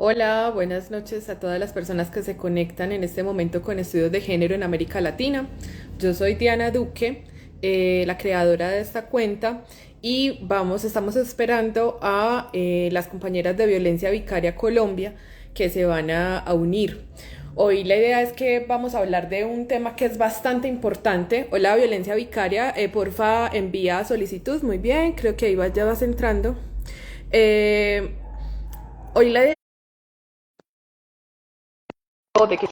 Hola, buenas noches a todas las personas que se conectan en este momento con estudios de género en América Latina. Yo soy Diana Duque, la creadora de esta cuenta, y estamos esperando a las compañeras de Violencia Vicaria Colombia que se van a unir. Hoy la idea es que vamos a hablar de un tema que es bastante importante. Hola, Violencia Vicaria, porfa envía solicitud. Muy bien, creo que ya vas entrando. Eh, Hoy la idea de que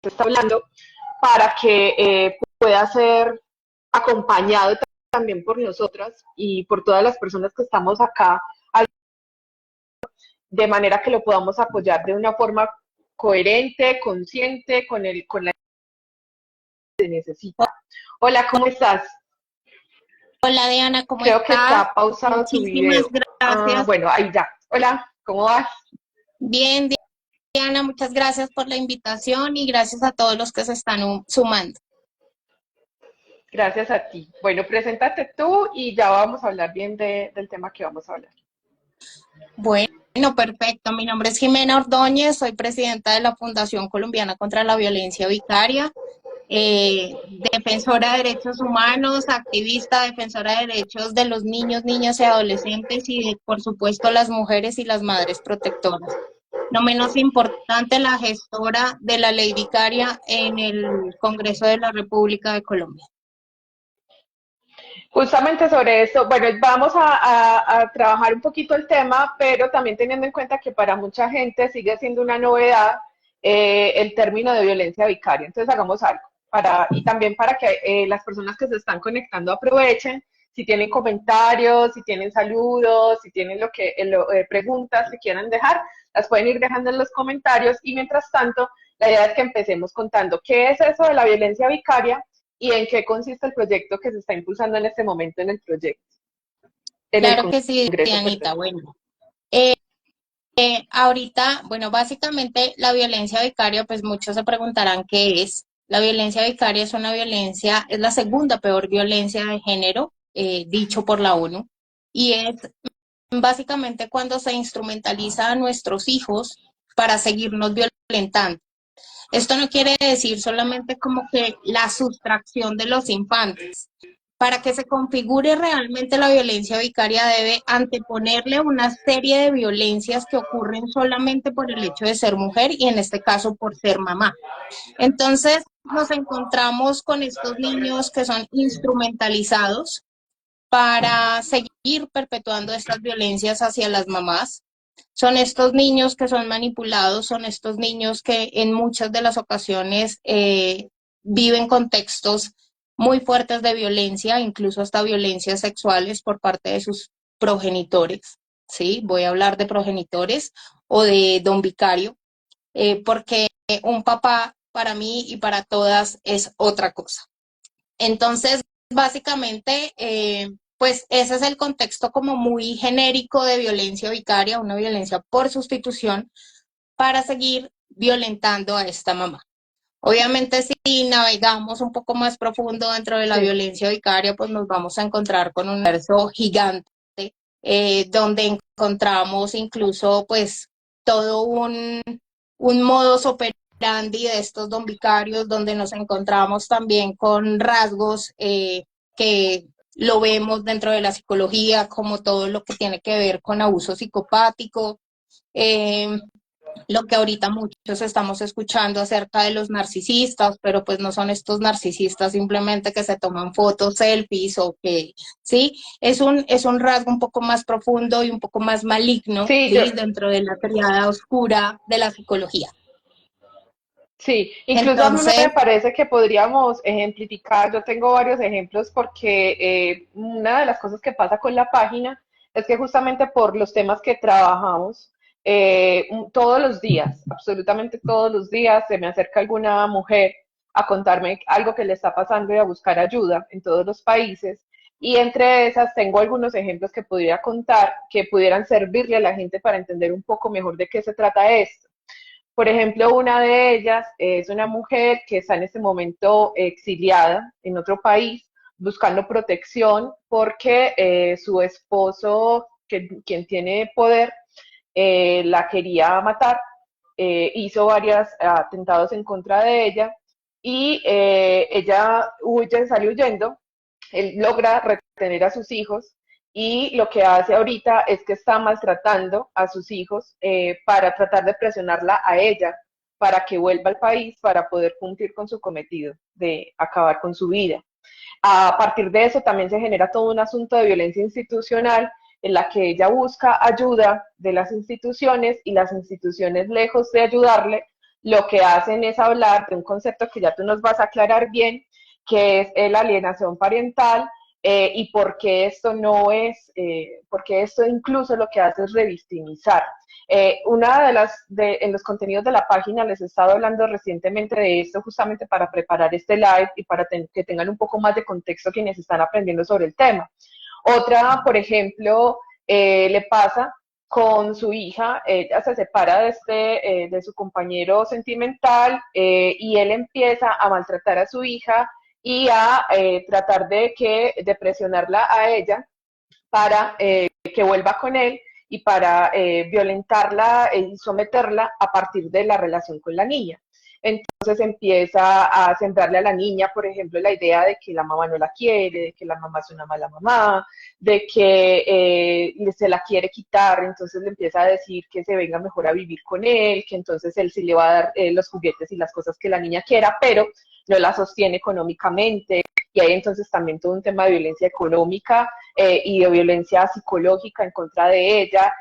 se está hablando para que pueda ser acompañado también por nosotras y por todas las personas que estamos acá, de manera que lo podamos apoyar de una forma coherente, consciente, con la que se necesita. Hola, ¿cómo estás? Hola Diana, ¿cómo Creo que estás? está pausado tu Muchísimas video. gracias. Bueno, ahí ya. Hola, ¿cómo vas? Bien, Diana, muchas gracias por la invitación y gracias a todos los que se están sumando. Gracias a ti. Bueno, preséntate tú y ya vamos a hablar bien del tema que vamos a hablar. Bueno, perfecto. Mi nombre es Jimena Ordóñez, soy presidenta de la Fundación Colombiana contra la Violencia Vicaria, defensora de derechos humanos, activista, defensora de derechos de los niños, niñas y adolescentes y, por supuesto, las mujeres y las madres protectoras. No menos importante, la gestora de la ley vicaria en el Congreso de la República de Colombia. Justamente sobre eso, bueno, vamos a trabajar un poquito el tema, pero también teniendo en cuenta que para mucha gente sigue siendo una novedad el término de violencia vicaria. Entonces hagamos algo y también para que las personas que se están conectando aprovechen, si tienen comentarios, si tienen saludos, si tienen preguntas que quieran dejar, las pueden ir dejando en los comentarios y mientras tanto, la idea es que empecemos contando qué es eso de la violencia vicaria y en qué consiste el proyecto que se está impulsando en este momento en el Claro que sí, Congreso, perdón. Dianita. Bueno, eh, ahorita, bueno, básicamente la violencia vicaria, pues muchos se preguntarán qué es. La violencia vicaria es una violencia, es la segunda peor violencia de género, dicho por la ONU, y es básicamente cuando se instrumentaliza a nuestros hijos para seguirnos violentando. Esto no quiere decir solamente como que la sustracción de los infantes. Para que se configure realmente la violencia vicaria debe anteponerle una serie de violencias que ocurren solamente por el hecho de ser mujer y en este caso por ser mamá. Entonces nos encontramos con estos niños que son instrumentalizados para seguir perpetuando estas violencias hacia las mamás. Son estos niños que son manipulados, son estos niños que en muchas de las ocasiones viven contextos muy fuertes de violencia, incluso hasta violencias sexuales por parte de sus progenitores. ¿Sí? Voy a hablar de progenitores o de don vicario, porque un papá para mí y para todas es otra cosa. Entonces, básicamente, pues ese es el contexto como muy genérico de violencia vicaria, una violencia por sustitución para seguir violentando a esta mamá. Obviamente, si navegamos un poco más profundo dentro de la Sí. violencia vicaria, pues nos vamos a encontrar con un universo gigante, donde encontramos incluso pues todo un modus operandi de estos don vicarios, donde nos encontramos también con rasgos que lo vemos dentro de la psicología, como todo lo que tiene que ver con abuso psicopático, eh, lo que ahorita muchos estamos escuchando acerca de los narcisistas, pero pues no son estos narcisistas simplemente que se toman fotos, selfies o que, ¿sí? Es un rasgo un poco más profundo y un poco más maligno, Sí, ¿sí? Dentro de la triada oscura de la psicología. sí, incluso a mí me Entonces, parece que podríamos ejemplificar, yo tengo varios ejemplos porque una de las cosas que pasa con la página es que justamente por los temas que trabajamos, todos los días, absolutamente todos los días, se me acerca alguna mujer a contarme algo que le está pasando y a buscar ayuda en todos los países. Y entre esas tengo algunos ejemplos que podría contar que pudieran servirle a la gente para entender un poco mejor de qué se trata esto. Por ejemplo, una de ellas es una mujer que está en este momento exiliada en otro país buscando protección porque su esposo, quien tiene poder, la quería matar, hizo varios atentados en contra de ella y ella huye, sale huyendo, él logra retener a sus hijos y lo que hace ahorita es que está maltratando a sus hijos para tratar de presionarla a ella para que vuelva al país para poder cumplir con su cometido de acabar con su vida. A partir de eso también se genera todo un asunto de violencia institucional en la que ella busca ayuda de las instituciones y las instituciones, lejos de ayudarle, lo que hacen es hablar de un concepto que ya tú nos vas a aclarar bien, que es la alienación parental, y por qué esto no es, porque esto incluso lo que hace es revictimizar. Una de en los contenidos de la página les he estado hablando recientemente de esto justamente para preparar este live y para que tengan un poco más de contexto quienes están aprendiendo sobre el tema. Otra, por ejemplo, le pasa con su hija, ella se separa de su compañero sentimental, y él empieza a maltratar a su hija y a tratar de presionarla a ella para que vuelva con él y para violentarla y someterla a partir de la relación con la niña. Entonces empieza a sembrarle a la niña, por ejemplo, la idea de que la mamá no la quiere, de que la mamá es una mala mamá, de que se la quiere quitar, entonces le empieza a decir que se venga mejor a vivir con él, que entonces él sí le va a dar los juguetes y las cosas que la niña quiera, pero no la sostiene económicamente. Y hay entonces también todo un tema de violencia económica y de violencia psicológica en contra de ella.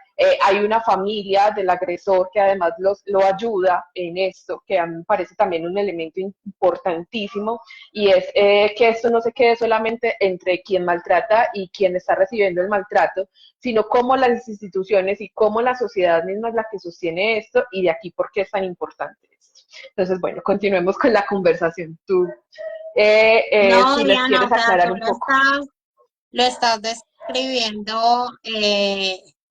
Hay una familia del agresor que además lo ayuda en esto, que a mí me parece también un elemento importantísimo, y es que esto no se quede solamente entre quien maltrata y quien está recibiendo el maltrato, sino cómo las instituciones y cómo la sociedad misma es la que sostiene esto, y de aquí por qué es tan importante esto. Entonces, bueno, continuemos con la conversación. Tú, No, si les Diana, quieres o sea, aclarar un poco. lo estás describiendo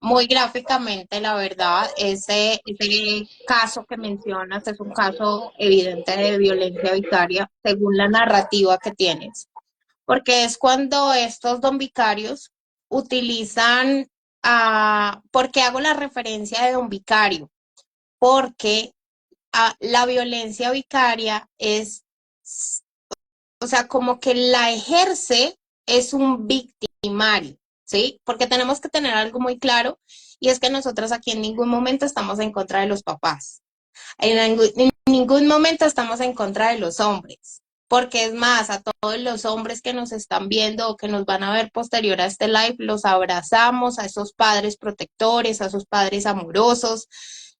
muy gráficamente, la verdad. Ese caso que mencionas es un caso evidente de violencia vicaria, según la narrativa que tienes, porque es cuando estos don vicarios utilizan, ¿por qué hago la referencia de don vicario? Porque la violencia vicaria es, o sea, como que la ejerce es un victimario, ¿sí? Porque tenemos que tener algo muy claro, y es que nosotros aquí en ningún momento estamos en contra de los papás. En ningún momento estamos en contra de los hombres, porque es más, a todos los hombres que nos están viendo o que nos van a ver posterior a este live, los abrazamos, a esos padres protectores, a esos padres amorosos.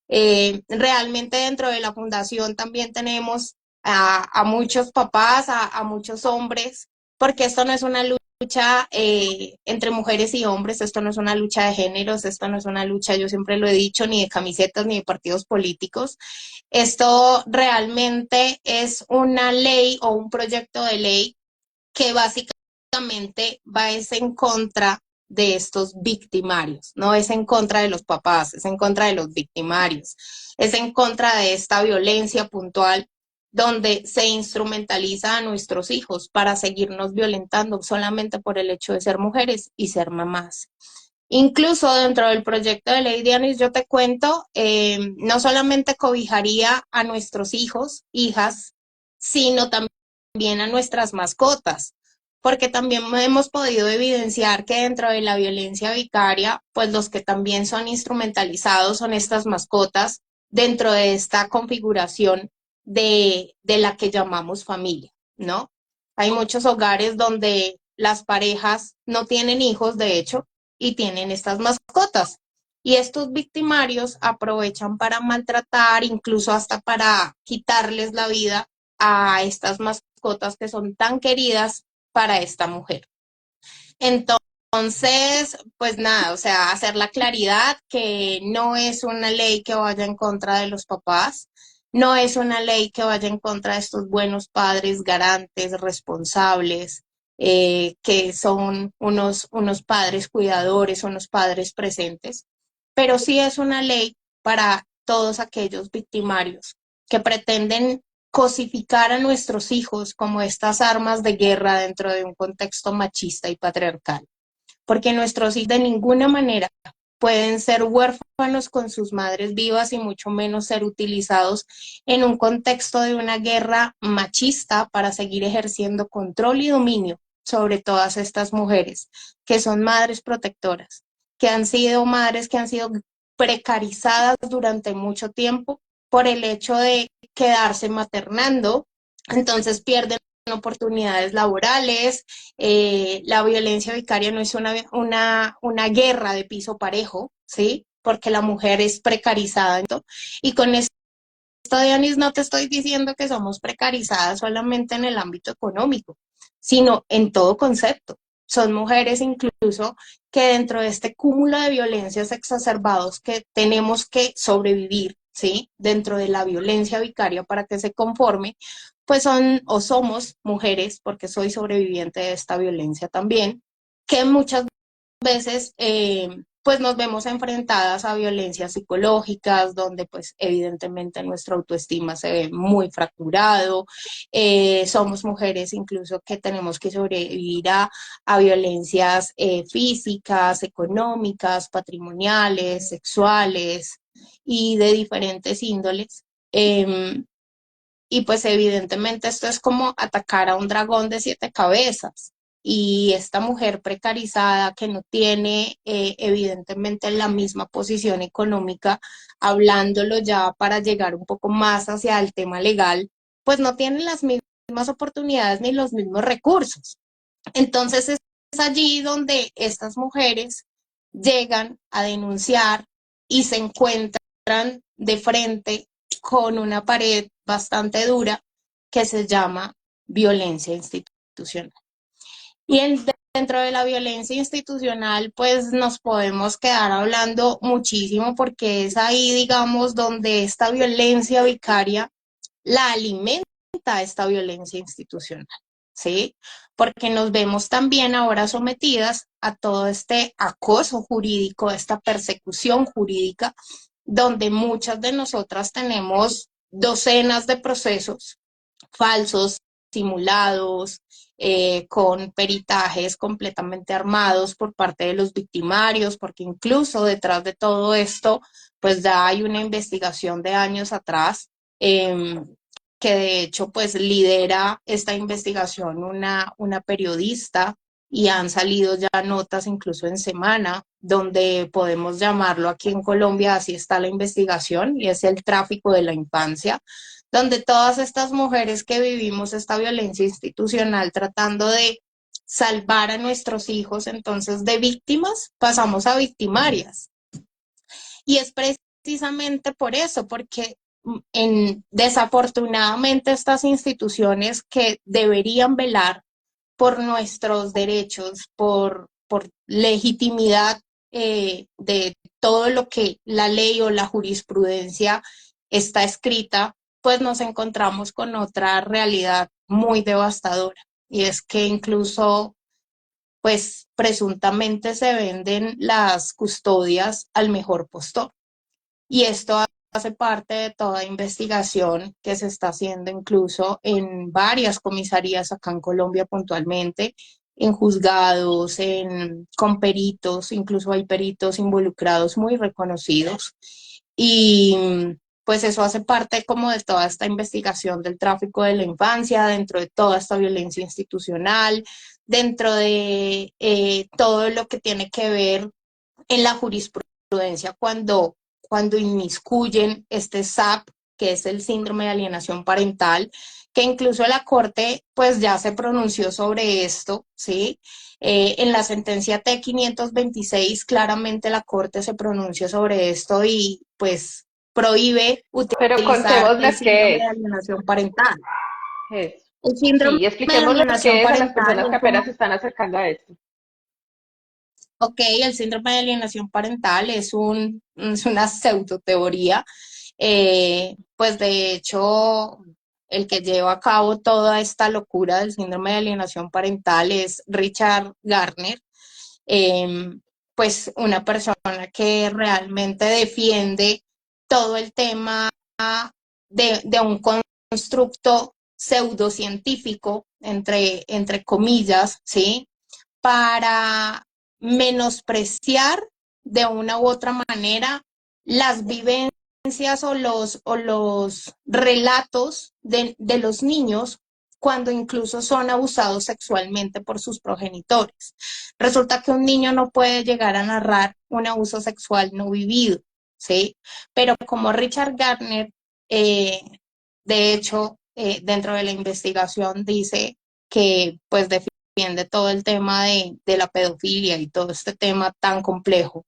Realmente dentro de la fundación también tenemos a muchos papás, a muchos hombres, porque esto no es una lucha entre mujeres y hombres, esto no es una lucha de géneros, esto no es una lucha, yo siempre lo he dicho, ni de camisetas ni de partidos políticos. Esto realmente es una ley o un proyecto de ley que básicamente va es en contra de estos victimarios, no es en contra de los papás, es en contra de los victimarios, es en contra de esta violencia puntual donde se instrumentaliza a nuestros hijos para seguirnos violentando solamente por el hecho de ser mujeres y ser mamás. Incluso dentro del proyecto de ley Dianis, yo te cuento, no solamente cobijaría a nuestros hijos, hijas, sino también a nuestras mascotas, porque también hemos podido evidenciar que dentro de la violencia vicaria, pues los que también son instrumentalizados son estas mascotas dentro de esta configuración de la que llamamos familia, ¿no? Hay muchos hogares donde las parejas no tienen hijos, de hecho, y tienen estas mascotas. Y estos victimarios aprovechan para maltratar, incluso hasta para quitarles la vida a estas mascotas que son tan queridas para esta mujer. Entonces, pues nada, o sea, hacer la claridad que no es una ley que vaya en contra de los papás, no es una ley que vaya en contra de estos buenos padres garantes, responsables, que son unos padres cuidadores, unos padres presentes, pero sí es una ley para todos aquellos victimarios que pretenden cosificar a nuestros hijos como estas armas de guerra dentro de un contexto machista y patriarcal, porque nuestros hijos de ninguna manera pueden ser huérfanos con sus madres vivas y mucho menos ser utilizados en un contexto de una guerra machista para seguir ejerciendo control y dominio sobre todas estas mujeres que son madres protectoras, que han sido madres que han sido precarizadas durante mucho tiempo por el hecho de quedarse maternando, entonces pierden oportunidades laborales. La violencia vicaria no es una guerra de piso parejo, ¿sí? Porque la mujer es precarizada. Y con esto, Dianis, no te estoy diciendo que somos precarizadas solamente en el ámbito económico, sino en todo concepto. Son mujeres incluso que dentro de este cúmulo de violencias exacerbados que tenemos que sobrevivir, ¿sí? Dentro de la violencia vicaria para que se conforme, pues son o somos mujeres, porque soy sobreviviente de esta violencia también, que muchas veces pues nos vemos enfrentadas a violencias psicológicas, donde pues evidentemente nuestra autoestima se ve muy fracturado, somos mujeres incluso que tenemos que sobrevivir a violencias físicas, económicas, patrimoniales, sexuales y de diferentes índoles. Y pues evidentemente esto es como atacar a un dragón de 7 cabezas. Y esta mujer precarizada que no tiene evidentemente la misma posición económica, hablándolo ya para llegar un poco más hacia el tema legal, pues no tiene las mismas oportunidades ni los mismos recursos. Entonces es allí donde estas mujeres llegan a denunciar y se encuentran de frente con una pared bastante dura que se llama violencia institucional. Y dentro de la violencia institucional, pues nos podemos quedar hablando muchísimo porque es ahí, digamos, donde esta violencia vicaria la alimenta esta violencia institucional, ¿sí? Porque nos vemos también ahora sometidas a todo este acoso jurídico, esta persecución jurídica, donde muchas de nosotras tenemos docenas de procesos falsos, simulados, con peritajes completamente armados por parte de los victimarios, porque incluso detrás de todo esto, pues ya hay una investigación de años atrás, que de hecho pues lidera esta investigación una periodista y han salido ya notas incluso en Semana, donde podemos llamarlo aquí en Colombia, así está la investigación, y es el tráfico de la infancia, donde todas estas mujeres que vivimos esta violencia institucional tratando de salvar a nuestros hijos, entonces de víctimas pasamos a victimarias. Y es precisamente por eso, porque desafortunadamente estas instituciones que deberían velar por nuestros derechos, por legitimidad de todo lo que la ley o la jurisprudencia está escrita, pues nos encontramos con otra realidad muy devastadora. Y es que incluso, pues presuntamente se venden las custodias al mejor postor. Y esto hace parte de toda investigación que se está haciendo incluso en varias comisarías acá en Colombia puntualmente, en juzgados, con peritos, incluso hay peritos involucrados muy reconocidos. Y pues eso hace parte como de toda esta investigación del tráfico de la infancia, dentro de toda esta violencia institucional, dentro de todo lo que tiene que ver en la jurisprudencia cuando inmiscuyen este SAP, que es el síndrome de alienación parental, que incluso la Corte pues ya se pronunció sobre esto, ¿sí? En la sentencia T-526 claramente la Corte se pronunció sobre esto y pues prohíbe Pero utilizar el contémosles síndrome qué de alienación parental. es. El síndrome Sí, de expliquémosles alienación qué es a las parental personas que es un apenas se están acercando a esto. Ok, el síndrome de alienación parental es una pseudoteoría, pues de hecho el que lleva a cabo toda esta locura del síndrome de alienación parental es Richard Garner, eh, pues una persona que realmente defiende todo el tema de un constructo pseudocientífico, entre comillas, ¿sí? Para menospreciar de una u otra manera las vivencias o los relatos de los niños cuando incluso son abusados sexualmente por sus progenitores. Resulta que un niño no puede llegar a narrar un abuso sexual no vivido, ¿sí? Pero como Richard Gardner, eh, de hecho, dentro de la investigación dice que pues defiende todo el tema de la pedofilia y todo este tema tan complejo,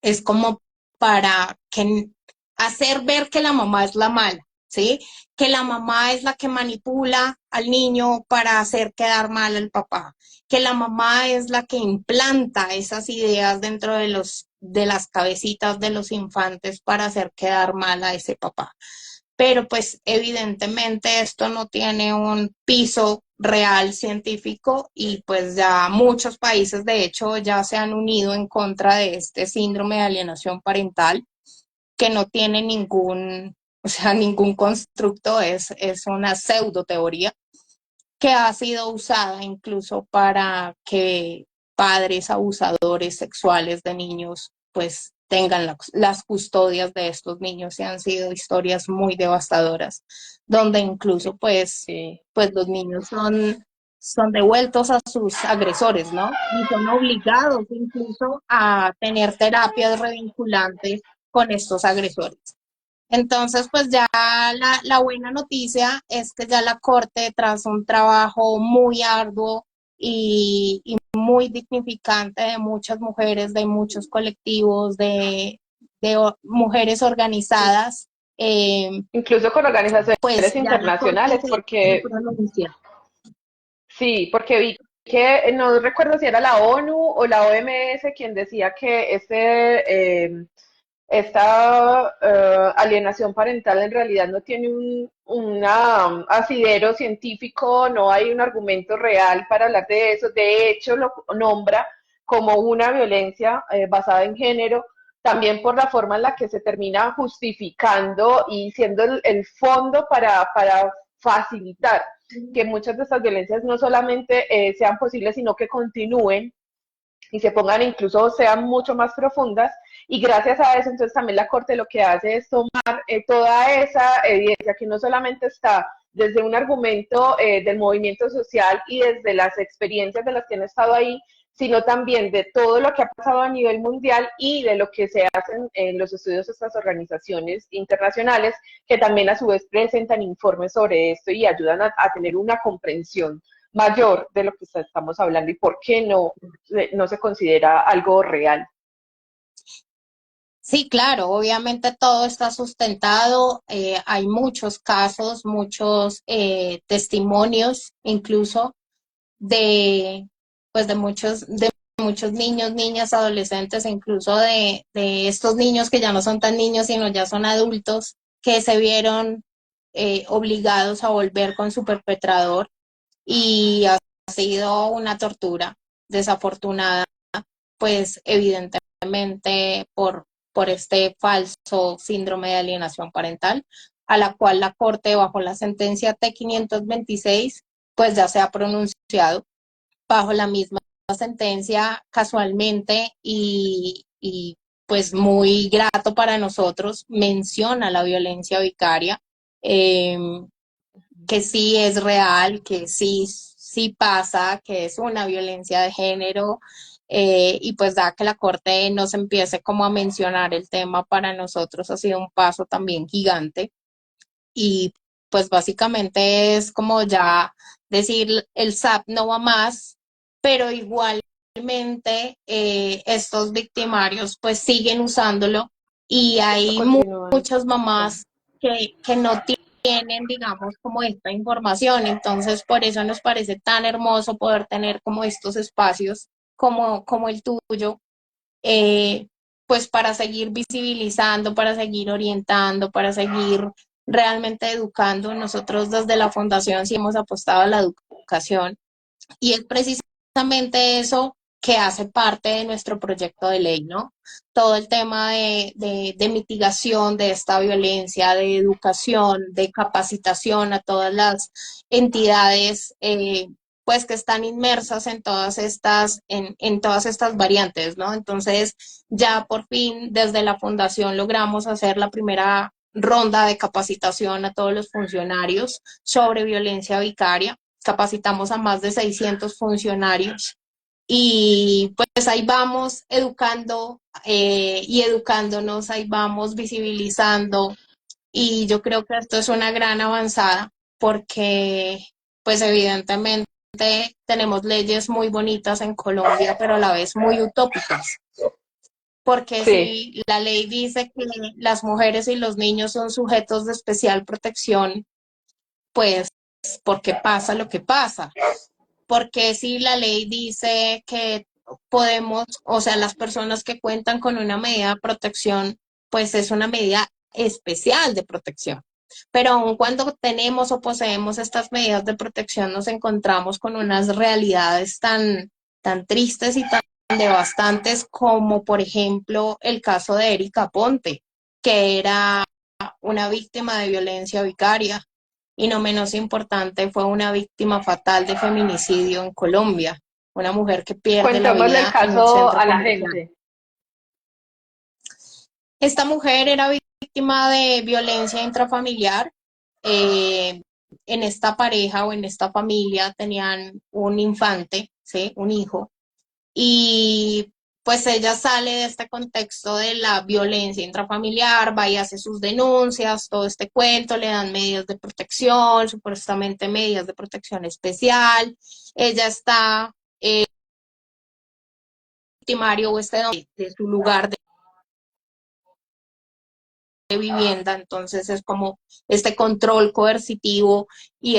es como para que hacer ver que la mamá es la mala, ¿sí? Que la mamá es la que manipula al niño para hacer quedar mal al papá, que la mamá es la que implanta esas ideas dentro de las cabecitas de los infantes para hacer quedar mal a ese papá. Pero pues evidentemente esto no tiene un piso real científico y pues ya muchos países de hecho ya se han unido en contra de este síndrome de alienación parental que no tiene ningún, o sea, ningún constructo, es una pseudoteoría que ha sido usada incluso para que padres abusadores sexuales de niños pues tengan las custodias de estos niños y han sido historias muy devastadoras, donde incluso Sí. pues los niños son devueltos a sus agresores, ¿no? Y son obligados incluso a tener terapias revinculantes con estos agresores. Entonces, pues ya la buena noticia es que ya la Corte, tras un trabajo muy arduo y muy dignificante de muchas mujeres, de muchos colectivos, de mujeres organizadas, eh, Incluso con pues organizaciones ya la Corte internacionales, se porque pronuncia. sí, porque vi que no recuerdo si era la ONU o la OMS quien decía que esta alienación parental en realidad no tiene un asidero científico, no hay un argumento real para hablar de eso. De hecho, lo nombra como una violencia basada en género, también por la forma en la que se termina justificando y siendo el fondo para facilitar que muchas de estas violencias no solamente sean posibles, sino que continúen y se pongan incluso sean mucho más profundas. Y gracias a eso, entonces también la Corte lo que hace es tomar toda esa evidencia que no solamente está desde un argumento del movimiento social y desde las experiencias de las que han estado ahí, sino también de todo lo que ha pasado a nivel mundial y de lo que se hacen en los estudios de estas organizaciones internacionales, que también a su vez presentan informes sobre esto y ayudan a tener una comprensión mayor de lo que estamos hablando y por qué no se considera algo real. Sí, claro, obviamente todo está sustentado, hay muchos casos, muchos testimonios, incluso de, pues de muchos niños, niñas, adolescentes, e incluso de estos niños que ya no son tan niños, sino ya son adultos, que se vieron obligados a volver con su perpetrador y ha sido una tortura desafortunada, pues evidentemente por este falso síndrome de alienación parental, a la cual la Corte, bajo la sentencia T-526, pues ya se ha pronunciado bajo la misma sentencia casualmente y muy grato para nosotros, menciona la violencia vicaria, eh, que sí es real, que sí pasa, que es una violencia de género, y pues da que la Corte nos empiece como a mencionar el tema para nosotros ha sido un paso también gigante y pues básicamente es como ya decir el SAP no va más, pero igualmente estos victimarios pues siguen usándolo y Esto hay continúa. muchas Sí. mamás que no tienen, digamos, como esta información. Entonces, por eso nos parece tan hermoso poder tener como estos espacios como el tuyo, eh, pues para seguir visibilizando, para seguir orientando, para seguir realmente educando. Nosotros desde la fundación sí hemos apostado a la educación y es precisamente eso que hace parte de nuestro proyecto de ley, ¿no? Todo el tema de mitigación de esta violencia, de educación, de capacitación a todas las entidades pues que están inmersas en todas estas variantes, ¿no? Entonces, ya por fin desde la fundación logramos hacer la primera ronda de capacitación a todos los funcionarios sobre violencia vicaria. Capacitamos a más de 600 funcionarios y pues ahí vamos educando y educándonos, ahí vamos visibilizando y yo creo que esto es una gran avanzada porque pues evidentemente tenemos leyes muy bonitas en Colombia, pero a la vez muy utópicas. Porque Sí. si la ley dice que las mujeres y los niños son sujetos de especial protección, pues, ¿por qué pasa lo que pasa? Porque si la ley dice que podemos, o sea, las personas que cuentan con una medida de protección, pues es una medida especial de protección. Pero aun cuando tenemos o poseemos estas medidas de protección, nos encontramos con unas realidades tan tristes y tan devastantes como, por ejemplo, el caso de Erika Ponte, que era una víctima de violencia vicaria y no menos importante, fue una víctima fatal de feminicidio en Colombia, una mujer que pierde la Contémosle el vida en un caso centro a la comercial. gente. Esta mujer era víctima de violencia intrafamiliar. Eh, en esta pareja o en esta familia tenían un infante, ¿sí? Un hijo, y pues ella sale de este contexto de la violencia intrafamiliar, va y hace sus denuncias, todo este cuento, le dan medidas de protección, supuestamente medidas de protección especial. Ella está victimario o este de su lugar de vivienda, entonces es como este control coercitivo y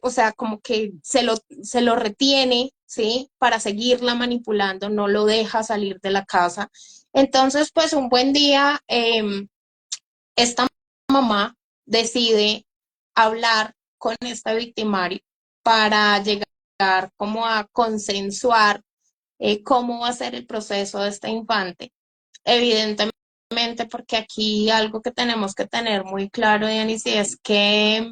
o sea, como que se lo retiene, ¿sí? Para seguirla manipulando, no lo deja salir de la casa. Entonces, pues un buen día, esta mamá decide hablar con este victimario para llegar como a consensuar cómo va a ser el proceso de este infante. Evidentemente, porque aquí algo que tenemos que tener muy claro, Dianis, es que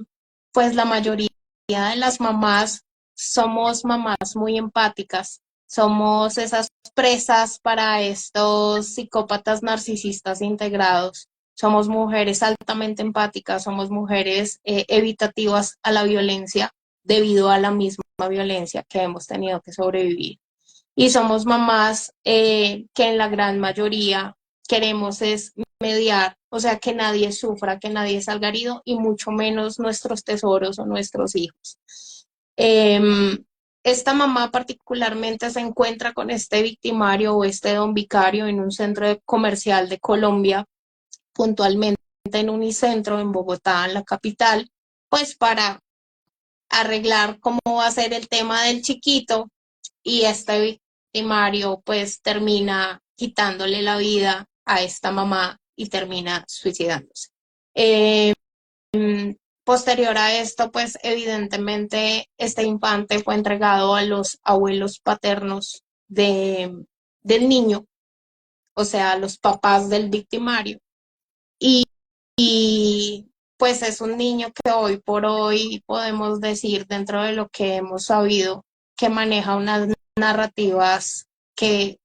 pues la mayoría de las mamás somos mamás muy empáticas, somos esas presas para estos psicópatas narcisistas integrados, somos mujeres altamente empáticas, somos mujeres evitativas a la violencia debido a la misma violencia que hemos tenido que sobrevivir. Y somos mamás que en la gran mayoría queremos es mediar, o sea, que nadie sufra, que nadie salga herido y mucho menos nuestros tesoros o nuestros hijos. Eh, esta mamá particularmente se encuentra con este victimario o este don vicario en un centro comercial de Colombia, puntualmente en Unicentro, en Bogotá, en la capital, pues para arreglar cómo va a ser el tema del chiquito y este victimario pues termina quitándole la vida a esta mamá y termina suicidándose. Eh, Posterior a esto, pues evidentemente este infante fue entregado a los abuelos paternos del niño, o sea, a los papás del victimario. Y, y pues es un niño que hoy por hoy podemos decir dentro de lo que hemos sabido que maneja unas narrativas que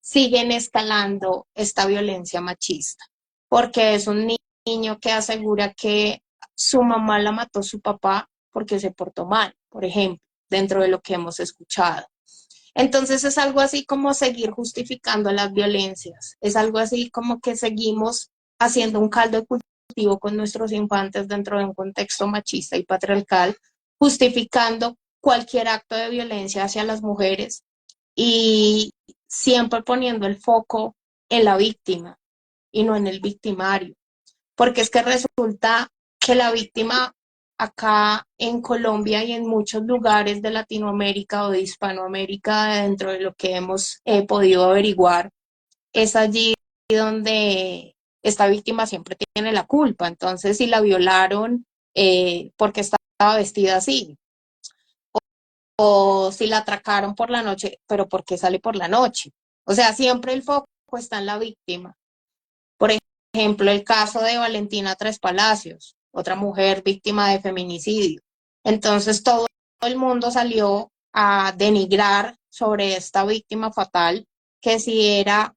siguen escalando esta violencia machista, porque es un niño que asegura que su mamá la mató su papá porque se portó mal, por ejemplo, dentro de lo que hemos escuchado. Entonces es algo así como seguir justificando las violencias, es algo así como que seguimos haciendo un caldo de cultivo con nuestros infantes dentro de un contexto machista y patriarcal, justificando cualquier acto de violencia hacia las mujeres y siempre poniendo el foco en la víctima y no en el victimario, porque es que resulta que la víctima acá en Colombia y en muchos lugares de Latinoamérica o de Hispanoamérica, dentro de lo que hemos podido averiguar, es allí donde esta víctima siempre tiene la culpa. Entonces, si la violaron porque estaba vestida así, o si la atracaron por la noche, pero ¿por qué sale por la noche? O sea, siempre el foco está en la víctima. Por ejemplo, el caso de Valentina Tres Palacios, otra mujer víctima de feminicidio. Entonces todo el mundo salió a denigrar sobre esta víctima fatal, que si era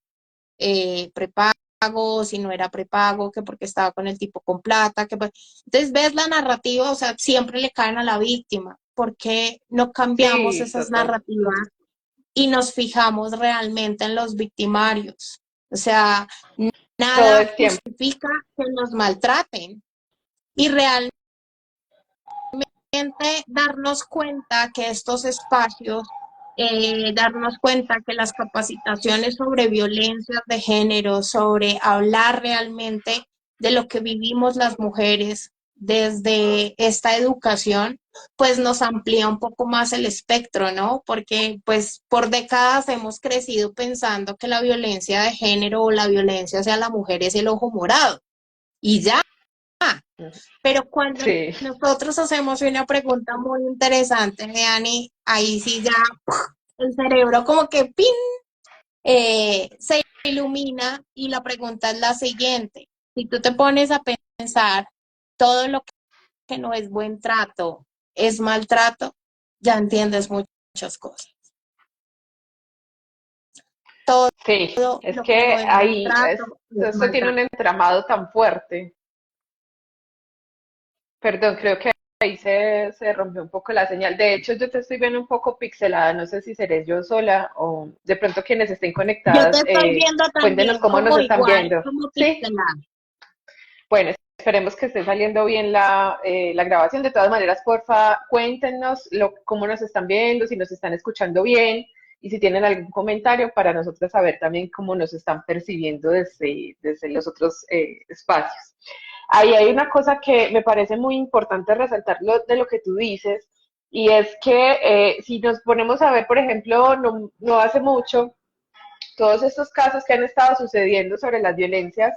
prepago, si no era prepago, que porque estaba con el tipo con plata, entonces ves la narrativa, o sea, siempre le caen a la víctima. ¿Por qué no cambiamos Sí, esas total. narrativas y nos fijamos realmente en los victimarios? O sea, Todo nada el tiempo. justifica que nos maltraten y realmente darnos cuenta que estos espacios, darnos cuenta que las capacitaciones sobre violencia de género, sobre hablar realmente de lo que vivimos las mujeres desde esta educación, pues nos amplía un poco más el espectro, ¿no? Porque pues por décadas hemos crecido pensando que la violencia de género o la violencia hacia la mujer es el ojo morado y ya. Pero cuando Sí, nosotros hacemos una pregunta muy interesante, Dani, ahí sí ya el cerebro como que ¡pin! Se ilumina y la pregunta es la siguiente. Si tú te pones a pensar todo lo que no es buen trato es maltrato, ya entiendes muchas cosas. Todo sí. Es lo que no que es buen ahí trato es esto tiene un maltrato. entramado tan fuerte. Perdón, creo que ahí se rompió un poco la señal. De hecho, yo te estoy viendo un poco pixelada. No sé si seré yo sola o de pronto quienes estén Yo te conectadas, estoy viendo cuéntenos también cómo nos como están igual, viendo. como Sí, pixelada. bueno, esperemos que esté saliendo bien la grabación. De todas maneras, porfa, cuéntenos cómo nos están viendo, si nos están escuchando bien y si tienen algún comentario para nosotros saber también cómo nos están percibiendo desde los otros espacios. Ahí hay una cosa que me parece muy importante resaltar de lo que tú dices, y es que si nos ponemos a ver, por ejemplo, no hace mucho, todos estos casos que han estado sucediendo sobre las violencias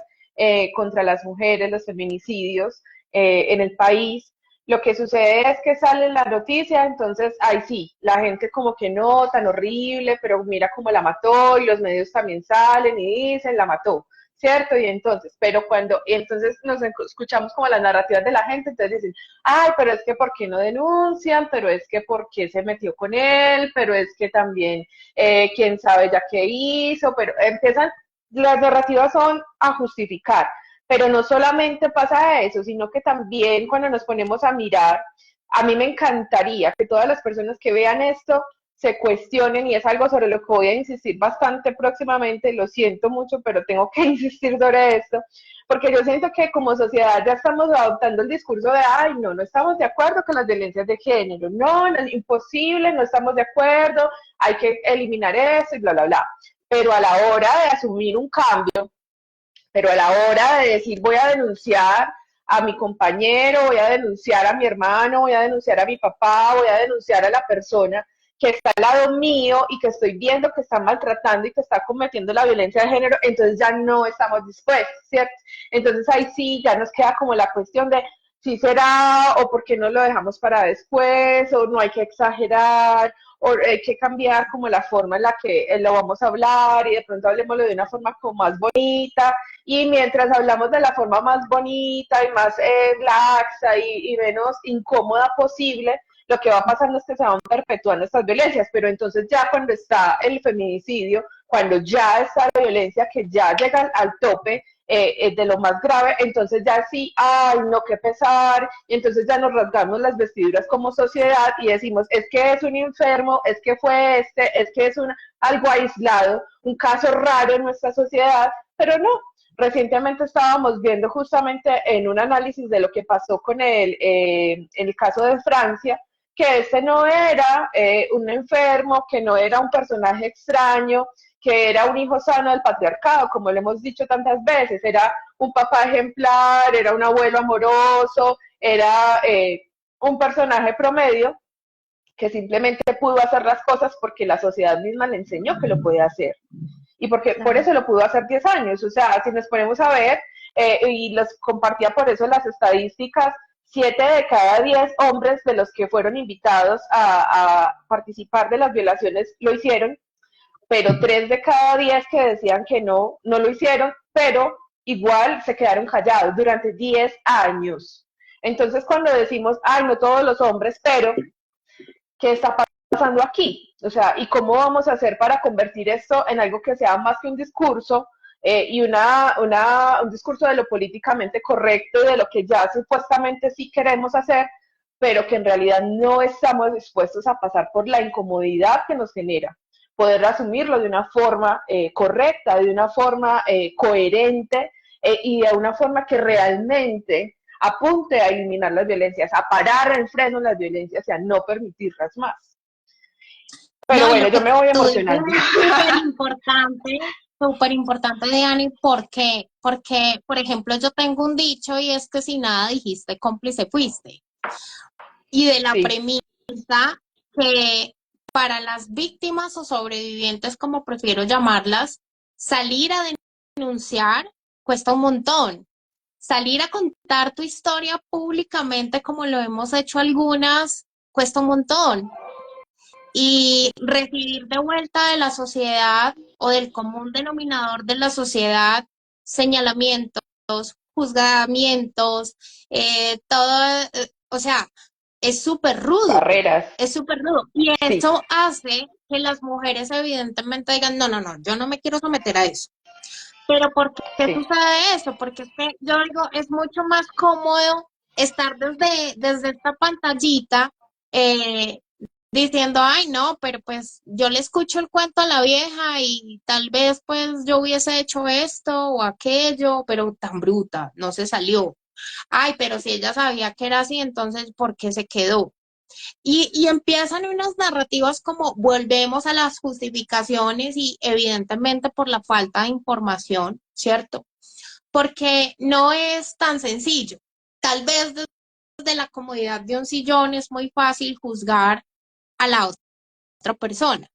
contra las mujeres, los feminicidios en el país, lo que sucede es que sale la noticia, entonces, ay sí, la gente como que no, tan horrible, pero mira cómo la mató y los medios también salen y dicen, la mató, ¿cierto? Y entonces nos escuchamos como las narrativas de la gente, entonces dicen, ay, pero es que ¿por qué no denuncian? Pero es que ¿por qué se metió con él? Pero es que también quién sabe ya qué hizo, pero empiezan, las narrativas son a justificar, pero no solamente pasa eso, sino que también cuando nos ponemos a mirar, a mí me encantaría que todas las personas que vean esto se cuestionen, y es algo sobre lo que voy a insistir bastante próximamente, lo siento mucho, pero tengo que insistir sobre esto, porque yo siento que como sociedad ya estamos adoptando el discurso de, ay, no, no estamos de acuerdo con las violencias de género, no, no es imposible, no estamos de acuerdo, hay que eliminar eso y bla, bla, bla. Pero a la hora de asumir un cambio, pero a la hora de decir voy a denunciar a mi compañero, voy a denunciar a mi hermano, voy a denunciar a mi papá, voy a denunciar a la persona que está al lado mío y que estoy viendo que está maltratando y que está cometiendo la violencia de género, entonces ya no estamos dispuestos, ¿cierto? Entonces ahí sí ya nos queda como la cuestión de si será o por qué no lo dejamos para después o no hay que exagerar o hay que cambiar como la forma en la que lo vamos a hablar y de pronto hablemoslo de una forma como más bonita y mientras hablamos de la forma más bonita y más laxa y menos incómoda posible, lo que va pasando es que se van perpetuando estas violencias, pero entonces ya cuando está el feminicidio, cuando ya está la violencia que ya llega al tope, de lo más grave, entonces ya sí, ay, no, qué pesar, y entonces ya nos rasgamos las vestiduras como sociedad y decimos, es que es un enfermo, es que fue es que es algo aislado, un caso raro en nuestra sociedad, pero no, recientemente estábamos viendo justamente en un análisis de lo que pasó con en el caso de Francia, que este no era un enfermo, que no era un personaje extraño, que era un hijo sano del patriarcado, como le hemos dicho tantas veces, era un papá ejemplar, era un abuelo amoroso, era un personaje promedio que simplemente pudo hacer las cosas porque la sociedad misma le enseñó que lo puede hacer y porque por Claro. eso lo pudo hacer 10 años. O sea, si nos ponemos a ver, y los compartía por eso las estadísticas, 7 de cada 10 hombres de los que fueron invitados a participar de las violaciones lo hicieron, pero 3 de cada 10 que decían que no, no lo hicieron, pero igual se quedaron callados durante 10 años. Entonces, cuando decimos, ay, no todos los hombres, pero ¿qué está pasando aquí? O sea, ¿y cómo vamos a hacer para convertir esto en algo que sea más que un discurso y un discurso de lo políticamente correcto, de lo que ya supuestamente sí queremos hacer, pero que en realidad no estamos dispuestos a pasar por la incomodidad que nos genera? Poder asumirlo de una forma correcta, de una forma coherente y de una forma que realmente apunte a eliminar las violencias, a parar el freno en las violencias y a no permitirlas más. Pero No, y bueno, lo yo que me voy tú dices emocionando. es súper importante, Diani, porque, por ejemplo, yo tengo un dicho y es que si nada dijiste, cómplice fuiste. Y de la Sí, premisa que para las víctimas o sobrevivientes, como prefiero llamarlas, salir a denunciar cuesta un montón. Salir a contar tu historia públicamente, como lo hemos hecho algunas, cuesta un montón. Y recibir de vuelta de la sociedad o del común denominador de la sociedad señalamientos, juzgamientos, todo, o sea, barreras. es súper rudo. Y Sí, eso hace que las mujeres evidentemente digan, no, no, no, yo no me quiero someter a eso. Pero ¿por qué sí. sucede eso? Porque es que yo digo, es mucho más cómodo estar desde esta pantallita eh, diciendo, ay, no, pero pues yo le escucho el cuento a la vieja y tal vez pues yo hubiese hecho esto o aquello, pero tan bruta, no se salió. Ay, pero si ella sabía que era así, entonces, ¿por qué se quedó? Y empiezan unas narrativas como volvemos a las justificaciones y evidentemente por la falta de información, ¿cierto? Porque no es tan sencillo. Tal vez desde la comodidad de un sillón es muy fácil juzgar a la otra persona,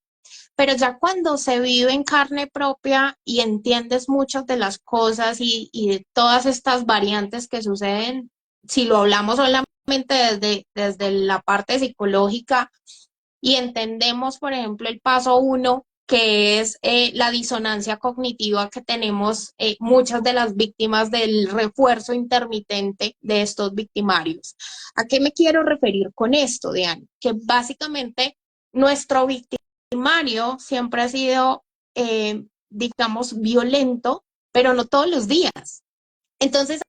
pero ya cuando se vive en carne propia y entiendes muchas de las cosas y de todas estas variantes que suceden, si lo hablamos solamente desde la parte psicológica y entendemos, por ejemplo, el paso uno, que es la disonancia cognitiva que tenemos muchas de las víctimas del refuerzo intermitente de estos victimarios. ¿A qué me quiero referir con esto, Diane? Que básicamente nuestro victimario siempre ha sido, digamos, violento, pero no todos los días. Entonces,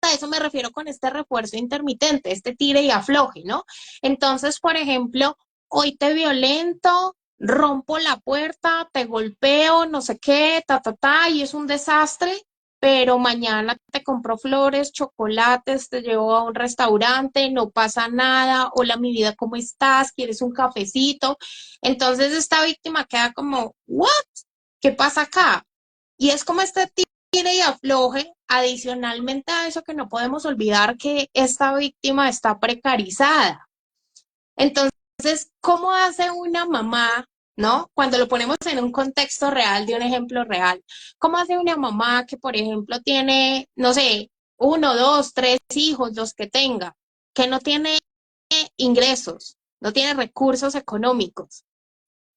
a eso me refiero con este refuerzo intermitente, este tire y afloje, ¿no? Entonces, por ejemplo, hoy te violento, rompo la puerta, te golpeo, no sé qué, y es un desastre, pero mañana te compro flores, chocolates, te llevo a un restaurante, no pasa nada, hola mi vida, ¿cómo estás? ¿Quieres un cafecito? Entonces esta víctima queda como, ¿what? ¿Qué pasa acá? Y es como este tire y afloje, adicionalmente a eso que no podemos olvidar que esta víctima está precarizada. Entonces, ¿cómo hace una mamá, no? Cuando lo ponemos en un contexto real, de un ejemplo real, ¿cómo hace una mamá que, por ejemplo, tiene, no sé, uno, dos, tres hijos, los que tenga, que no tiene ingresos, no tiene recursos económicos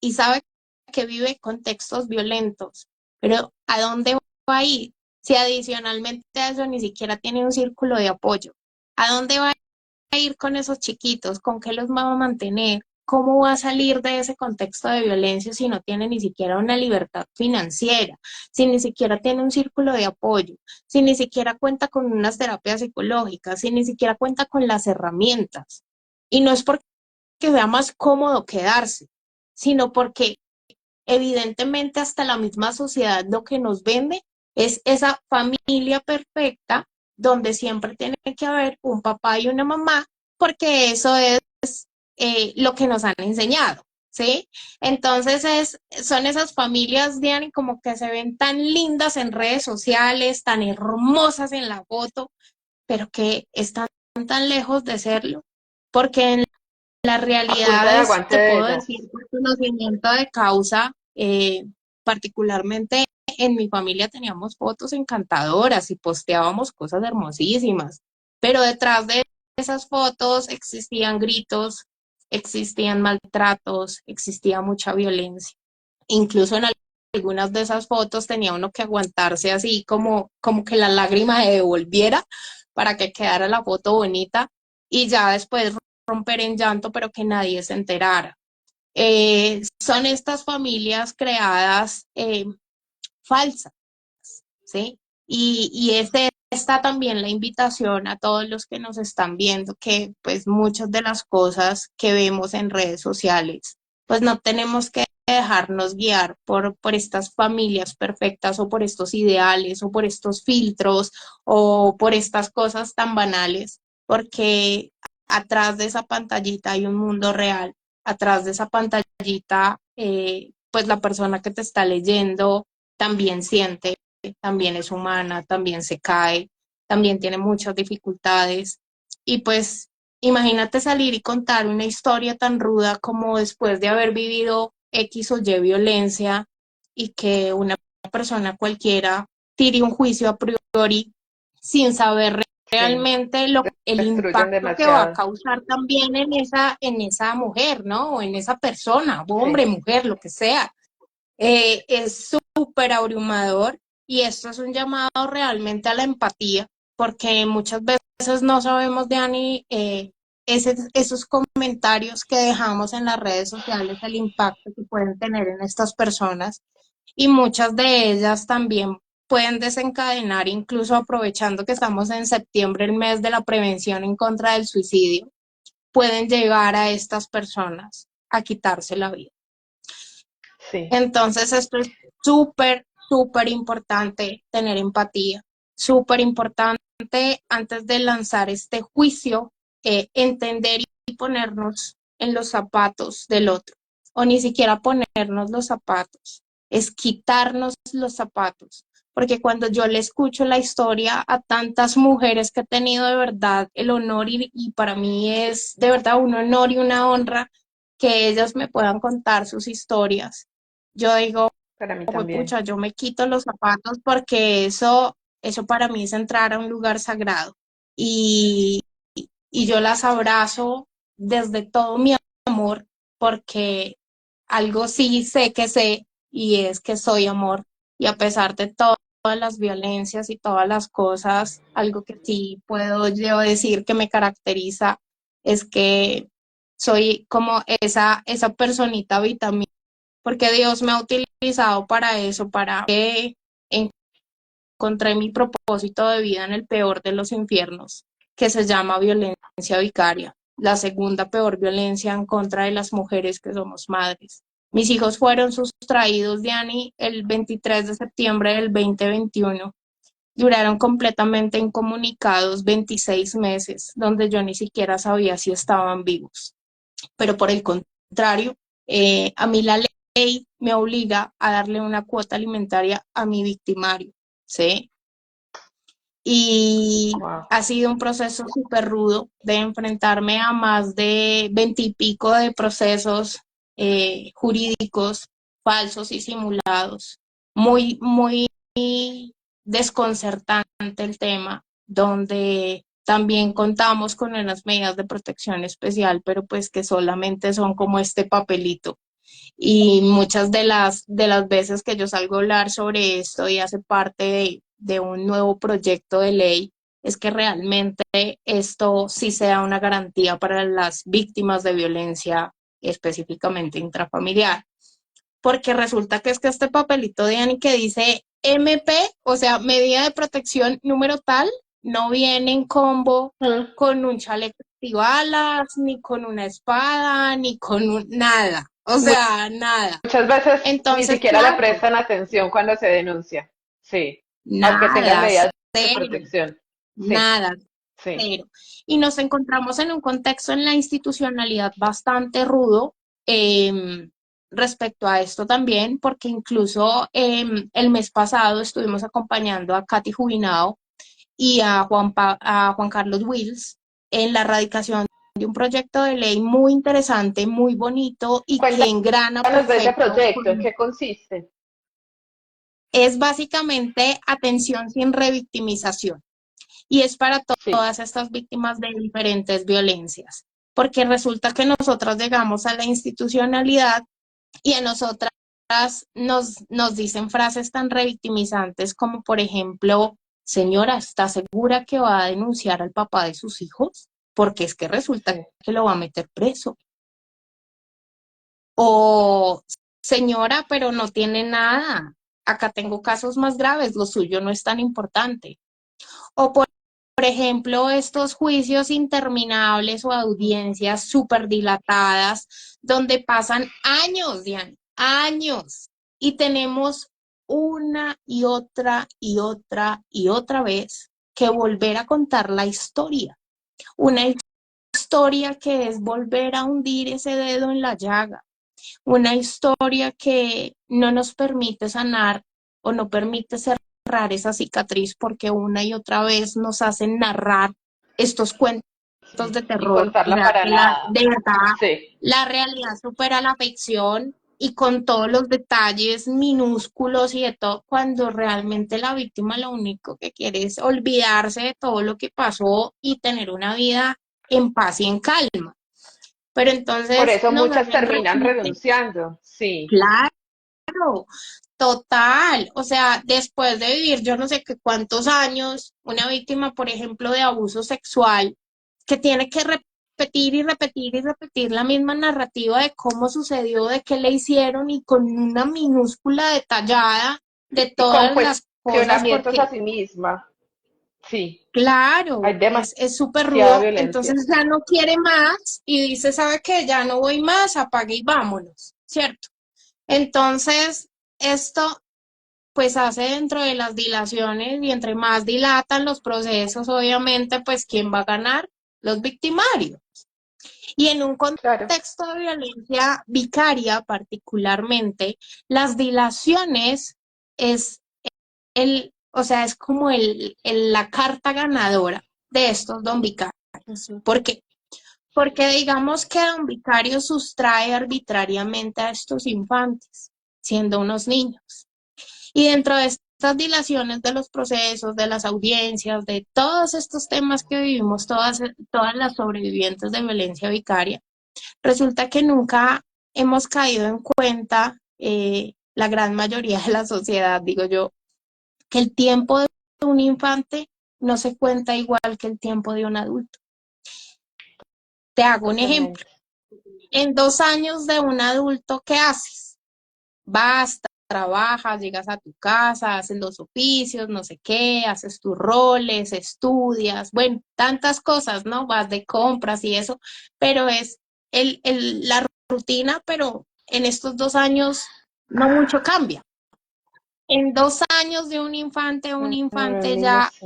y sabe que vive contextos violentos, pero ¿a dónde va a ir? Si adicionalmente a eso ni siquiera tiene un círculo de apoyo, ¿a dónde va a ir con esos chiquitos? ¿Con qué los va a mantener? ¿Cómo va a salir de ese contexto de violencia si no tiene ni siquiera una libertad financiera, si ni siquiera tiene un círculo de apoyo, si ni siquiera cuenta con unas terapias psicológicas, si ni siquiera cuenta con las herramientas? Y no es porque sea más cómodo quedarse, sino porque evidentemente hasta la misma sociedad lo que nos vende es esa familia perfecta donde siempre tiene que haber un papá y una mamá, porque eso es lo que nos han enseñado, ¿sí? Entonces son esas familias, Diane, como que se ven tan lindas en redes sociales, tan hermosas en la foto, pero que están tan lejos de serlo, porque en las A punta de realidades, aguante te de puedo ellas. decir por conocimiento de causa, particularmente en mi familia teníamos fotos encantadoras y posteábamos cosas hermosísimas, pero detrás de esas fotos existían gritos, existían maltratos, existía mucha violencia. Incluso en algunas de esas fotos tenía uno que aguantarse así como que la lágrima se devolviera para que quedara la foto bonita y ya después romper en llanto, pero que nadie se enterara. Son estas familias creadas falsas, ¿sí? Y está también la invitación a todos los que nos están viendo, que pues muchas de las cosas que vemos en redes sociales, pues no tenemos que dejarnos guiar por estas familias perfectas o por estos ideales o por estos filtros o por estas cosas tan banales, porque atrás de esa pantallita hay un mundo real, atrás de esa pantallita, pues la persona que te está leyendo también siente, también es humana, también se cae, también tiene muchas dificultades. Y pues imagínate salir y contar una historia tan ruda como después de haber vivido X o Y violencia y que una persona cualquiera tire un juicio a priori sin saber Sí, realmente el destruyen impacto que va a demasiado. causar también en esa mujer, ¿no? O en esa persona, hombre, Sí, mujer, lo que sea. Es súper abrumador y esto es un llamado realmente a la empatía, porque muchas veces no sabemos, Dani, esos comentarios que dejamos en las redes sociales, el impacto que pueden tener en estas personas y muchas de ellas también pueden desencadenar, incluso aprovechando que estamos en septiembre, el mes de la prevención en contra del suicidio, pueden llegar a estas personas a quitarse la vida. sí, Entonces, esto es súper, súper importante tener empatía, súper importante antes de lanzar este juicio, entender y ponernos en los zapatos del otro, o ni siquiera ponernos los zapatos, es quitarnos los zapatos, porque cuando yo le escucho la historia a tantas mujeres que he tenido de verdad el honor y para mí es de verdad un honor y una honra que ellas me puedan contar sus historias. Yo digo, para mí pues también. pucha, yo me quito los zapatos porque eso para mí es entrar a un lugar sagrado. Y, y yo las abrazo desde todo mi amor porque algo sí sé que sé y es que soy amor. Y a pesar de todas las violencias y todas las cosas, algo que sí puedo yo decir que me caracteriza es que soy como esa personita vitamina porque Dios me ha utilizado para eso, para que encontré mi propósito de vida en el peor de los infiernos, que se llama violencia vicaria, la segunda peor violencia en contra de las mujeres que somos madres. Mis hijos fueron sustraídos, Diani, el 23 de septiembre del 2021. Duraron completamente incomunicados 26 meses, donde yo ni siquiera sabía si estaban vivos. Pero por el contrario, a mí la ley me obliga a darle una cuota alimentaria a mi victimario, ¿sí? Y Wow. ha sido un proceso súper rudo de enfrentarme a más de 20 y pico de procesos jurídicos falsos y simulados. Muy, muy desconcertante el tema, donde también contamos con unas medidas de protección especial, pero pues que solamente son como este papelito. Y muchas de las veces que yo salgo a hablar sobre esto y hace parte de un nuevo proyecto de ley, es que realmente esto sí sea una garantía para las víctimas de violencia específicamente intrafamiliar. Porque resulta que es que este papelito de Ani que dice MP, o sea, medida de protección número tal, no viene en combo Mm. con un chaleco antibalas, ni con una espada, ni con nada. O sea, nada. Muchas veces ni Entonces, siquiera le claro, prestan atención cuando se denuncia. Sí, aunque tengan nada, medidas de cero, protección. Sí, nada, sí. cero. Y nos encontramos en un contexto en la institucionalidad bastante rudo respecto a esto también, porque incluso el mes pasado estuvimos acompañando a Katy Jubinao y a a Juan Carlos Wills en la radicación de un proyecto de ley muy interesante, muy bonito y que Cuéntanos engrana de ese perfecto. proyecto, ¿en qué consiste? Es básicamente atención sin revictimización y es para Sí, todas estas víctimas de diferentes violencias, porque resulta que nosotras llegamos a la institucionalidad y a nosotras nos dicen frases tan revictimizantes como, por ejemplo, señora, ¿está segura que va a denunciar al papá de sus hijos? Porque es que resulta sí. que lo va a meter preso. O, señora, pero no tiene nada. Acá tengo casos más graves, lo suyo no es tan importante. O por ejemplo, estos juicios interminables o audiencias súper dilatadas, donde pasan años, Diana, años, y tenemos una y otra y otra y otra vez que volver a contar la historia. Una historia que es volver a hundir ese dedo en la llaga. Una historia que no nos permite sanar o no permite cerrar esa cicatriz porque una y otra vez nos hacen narrar estos cuentos de Y terror, o contarla sea, para que nada. de verdad Sí. la realidad supera la ficción y con todos los detalles minúsculos y de todo, cuando realmente la víctima lo único que quiere es olvidarse de todo lo que pasó y tener una vida en paz y en calma. Pero Por entonces eso nos muchas hacen terminan repetir. renunciando. Sí. Claro, total. O sea, después de vivir yo no sé qué cuántos años, una víctima, por ejemplo, de abuso sexual, que tiene que repetir y repetir y repetir la misma narrativa de cómo sucedió, de qué le hicieron y con una minúscula detallada de Y con todas las cosas, cuestionamientos a porque sí misma. Sí. Hay claro, es súper demasiada rudo, violencia. entonces ya no quiere más y dice, ¿sabe qué? Ya no voy más, apague y vámonos, ¿cierto? Entonces, esto pues hace dentro de las dilaciones y entre más dilatan los procesos, obviamente, pues ¿quién va a ganar? Los victimarios. Y en un Claro. contexto de violencia vicaria particularmente, las dilaciones es o sea, es como la carta ganadora de estos don vicarios. Ujú. ¿Por qué? Porque digamos que don vicario sustrae arbitrariamente a estos infantes, siendo unos niños. Y dentro de estas dilaciones de los procesos, de las audiencias, de todos estos temas que vivimos todas las sobrevivientes de violencia vicaria, resulta que nunca hemos caído en cuenta, la gran mayoría de la sociedad, digo yo, que el tiempo de un infante no se cuenta igual que el tiempo de un adulto. Te hago un ejemplo. Totalmente. En 2 años de un adulto, ¿qué haces? Vas, trabajas, llegas a tu casa, haces los oficios, no sé qué, haces tus roles, estudias, bueno, tantas cosas, ¿no? Vas de compras y eso, pero es la rutina, pero en estos 2 años no mucho cambia. En 2 años de un Claro, el infante niño ya sí.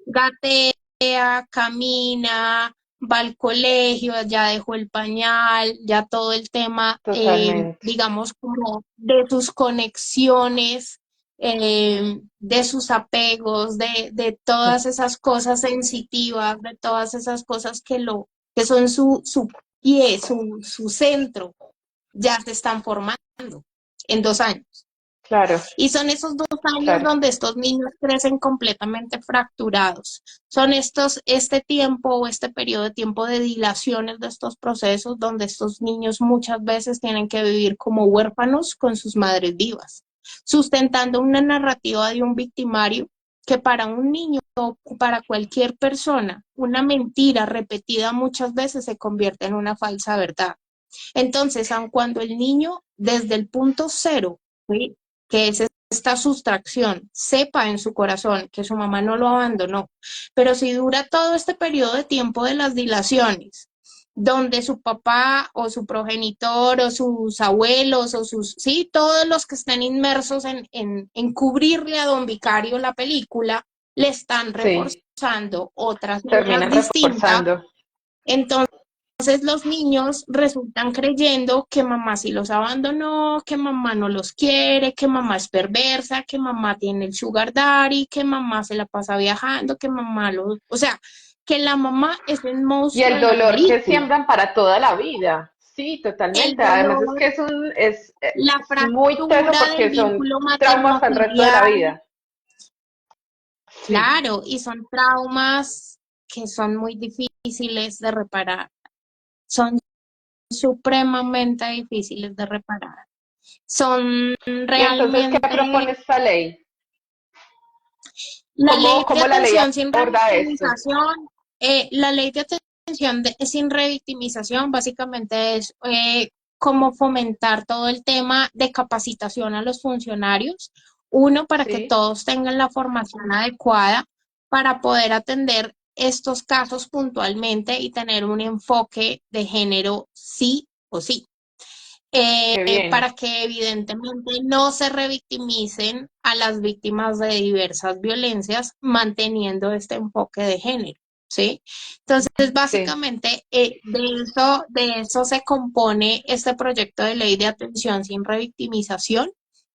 gatea, camina, va al colegio, ya dejó el pañal, ya todo el tema, Totalmente. digamos, como de sus conexiones, de sus apegos, de todas esas cosas sensitivas, de todas esas cosas que son su pie, su centro, ya se están formando en 2 años. Claro, Y son esos 2 años claro. donde estos niños crecen completamente fracturados. Son este tiempo o este periodo de tiempo de dilaciones de estos procesos donde estos niños muchas veces tienen que vivir como huérfanos con sus madres vivas, sustentando una narrativa de un victimario que para un niño o para cualquier persona, una mentira repetida muchas veces se convierte en una falsa verdad. Entonces, aun cuando el niño desde el punto cero, ¿sí?, que es esta sustracción, sepa en su corazón que su mamá no lo abandonó, pero si dura todo este periodo de tiempo de las dilaciones, donde su papá o su progenitor o sus abuelos o sí, todos los que estén inmersos en cubrirle a don Vicario la película, le están Sí, reforzando otras ideas terminan distintas, reforzando. entonces los niños resultan creyendo que mamá sí los abandonó, que mamá no los quiere, que mamá es perversa, que mamá tiene el sugar daddy, que mamá se la pasa viajando, que mamá o sea, que la mamá es el Y monstruo el de la dolor que película. siembran para toda la vida. Sí, El totalmente. Además es dolor, que la es muy teso fractura del porque son vínculo traumas para el resto de la materno-filial, vida. Sí, claro, y son traumas que son muy difíciles de reparar, son supremamente difíciles de reparar. Son y entonces, ¿qué propone realmente, esta ley? La ley de cómo la ley atención sin aborda esto? revictimización, la ley de atención sin revictimización básicamente es como fomentar todo el tema de capacitación a los funcionarios, uno, para que Sí, todos tengan la formación adecuada para poder atender estos casos puntualmente y tener un enfoque de género sí o sí, qué bien. para que evidentemente no se revictimicen a las víctimas de diversas violencias, manteniendo este enfoque de género, ¿sí? Entonces, Sí, básicamente, de eso se compone este proyecto de ley de atención sin revictimización,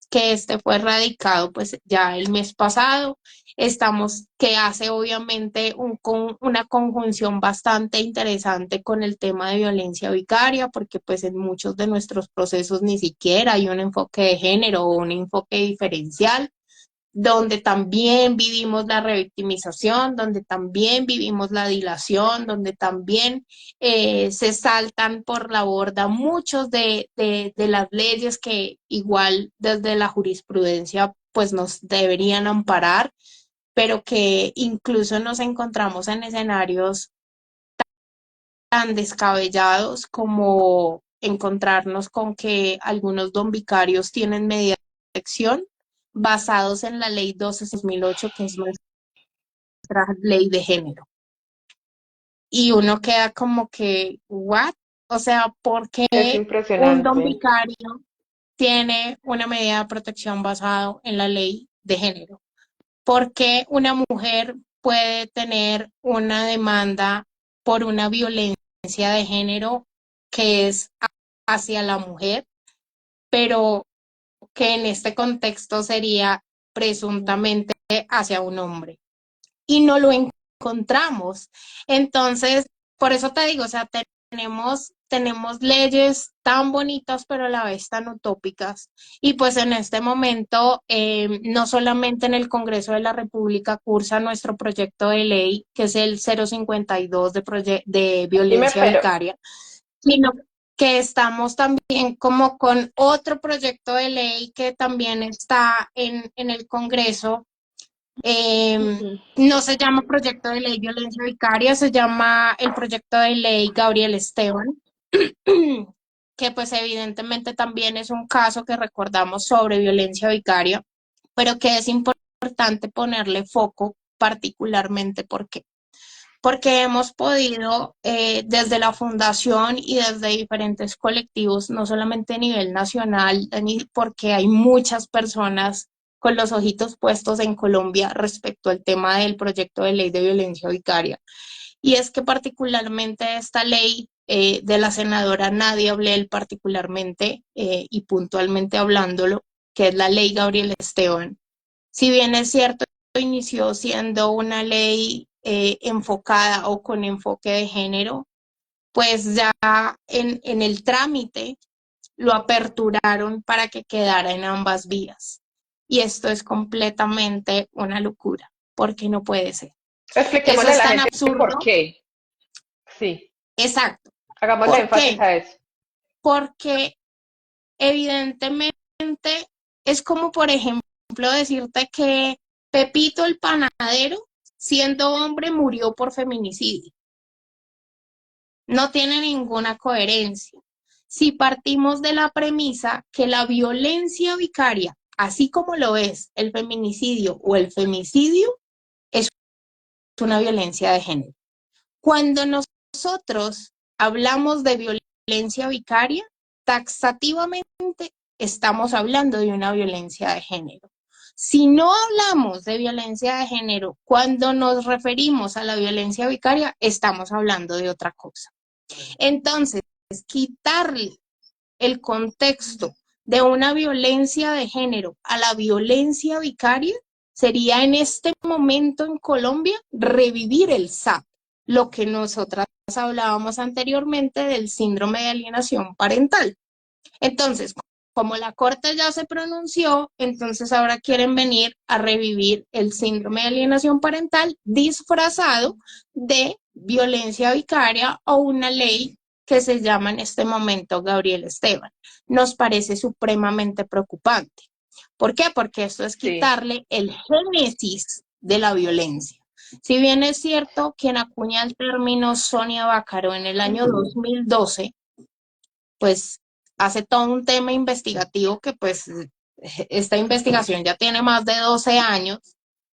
que este fue radicado pues ya el mes pasado. Estamos, que hace obviamente una conjunción bastante interesante con el tema de violencia vicaria, porque pues en muchos de nuestros procesos ni siquiera hay un enfoque de género o un enfoque diferencial, donde también vivimos la revictimización, donde también vivimos la dilación, donde también se saltan por la borda muchos de las leyes que igual desde la jurisprudencia pues nos deberían amparar, pero que incluso nos encontramos en escenarios tan descabellados como encontrarnos con que algunos don vicarios tienen medidas de protección basados en la ley 12/2008, que es nuestra ley de género. Y uno queda como que, ¿what? O sea, ¿por qué es un don impresionante. vicario tiene una medida de protección basado en la ley de género? ¿Por qué una mujer puede tener una demanda por una violencia de género que es hacia la mujer, pero que en este contexto sería presuntamente hacia un hombre? Y no lo encontramos. Entonces, por eso te digo, o sea, tenemos leyes tan bonitas, pero a la vez tan utópicas. Y pues en este momento, no solamente en el Congreso de la República cursa nuestro proyecto de ley, que es el 052 de Dime, violencia pero vicaria, sino que estamos también como con otro proyecto de ley que también está en el Congreso. ujú, No se llama proyecto de ley violencia vicaria, se llama el proyecto de ley Gabriel Esteban, que pues evidentemente también es un caso que recordamos sobre violencia vicaria, pero que es importante ponerle foco particularmente porque hemos podido desde la fundación y desde diferentes colectivos, no solamente a nivel nacional, porque hay muchas personas con los ojitos puestos en Colombia respecto al tema del proyecto de ley de violencia vicaria. Y es que particularmente esta ley de la senadora Nadia Ablel, particularmente y puntualmente hablándolo, que es la ley Gabriel Esteban, si bien es cierto, inició siendo una ley enfocada o con enfoque de género, pues ya en el trámite lo aperturaron para que quedara en ambas vías. Y esto es completamente una locura, porque no puede ser. Eso expliquémosle a es la tan gente por absurdo. qué. Sí, Exacto. hagámosle ¿Por énfasis qué? a eso. Porque evidentemente es como, por ejemplo, decirte que Pepito el panadero, siendo hombre, murió por feminicidio. No tiene ninguna coherencia. Si partimos de la premisa que la violencia vicaria, así como lo es el feminicidio o el femicidio, es una violencia de género. Cuando nosotros hablamos de violencia vicaria, taxativamente estamos hablando de una violencia de género. Si no hablamos de violencia de género, cuando nos referimos a la violencia vicaria, estamos hablando de otra cosa. Entonces, quitarle el contexto de una violencia de género a la violencia vicaria sería en este momento en Colombia revivir el SAP, lo que nosotras hablábamos anteriormente del síndrome de alienación parental. Entonces, como la Corte ya se pronunció, entonces ahora quieren venir a revivir el síndrome de alienación parental disfrazado de violencia vicaria o una ley que se llama en este momento Gabriel Esteban. Nos parece supremamente preocupante. ¿Por qué? Porque esto es Sí, quitarle el génesis de la violencia. Si bien es cierto, quien acuña el término Sonia Bácaro en el año 2012, pues hace todo un tema investigativo que pues esta investigación ya tiene más de 12 años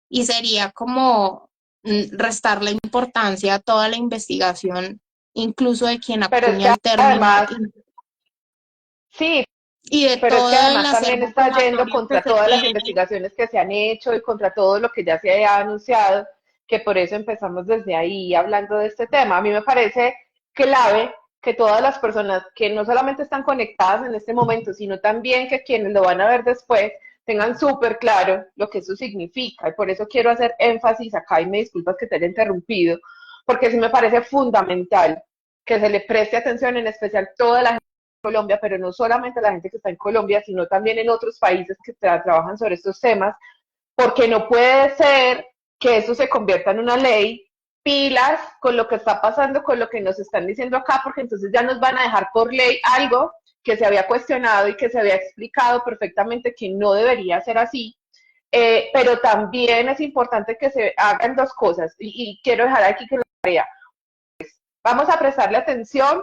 y sería como restar la importancia a toda la investigación, incluso de quien Pero es que acuña el término además, sí, y de pero es que todo el además también acervo está yendo probatorio que contra se todas las tiene. investigaciones que se han hecho y contra todo lo que ya se ha anunciado, que por eso empezamos desde ahí hablando de este tema. A mí me parece clave que todas las personas que no solamente están conectadas en este momento, sino también que quienes lo van a ver después tengan súper claro lo que eso significa. Y por eso quiero hacer énfasis acá y me disculpas que te haya interrumpido, porque sí me parece fundamental que se le preste atención, en especial toda la Colombia, pero no solamente la gente que está en Colombia, sino también en otros países que trabajan sobre estos temas, porque no puede ser que eso se convierta en una ley, pilas con lo que está pasando, con lo que nos están diciendo acá, porque entonces ya nos van a dejar por ley algo que se había cuestionado y que se había explicado perfectamente que no debería ser así. Pero también es importante que se hagan dos cosas y quiero dejar aquí que lo vea. Vamos a prestarle atención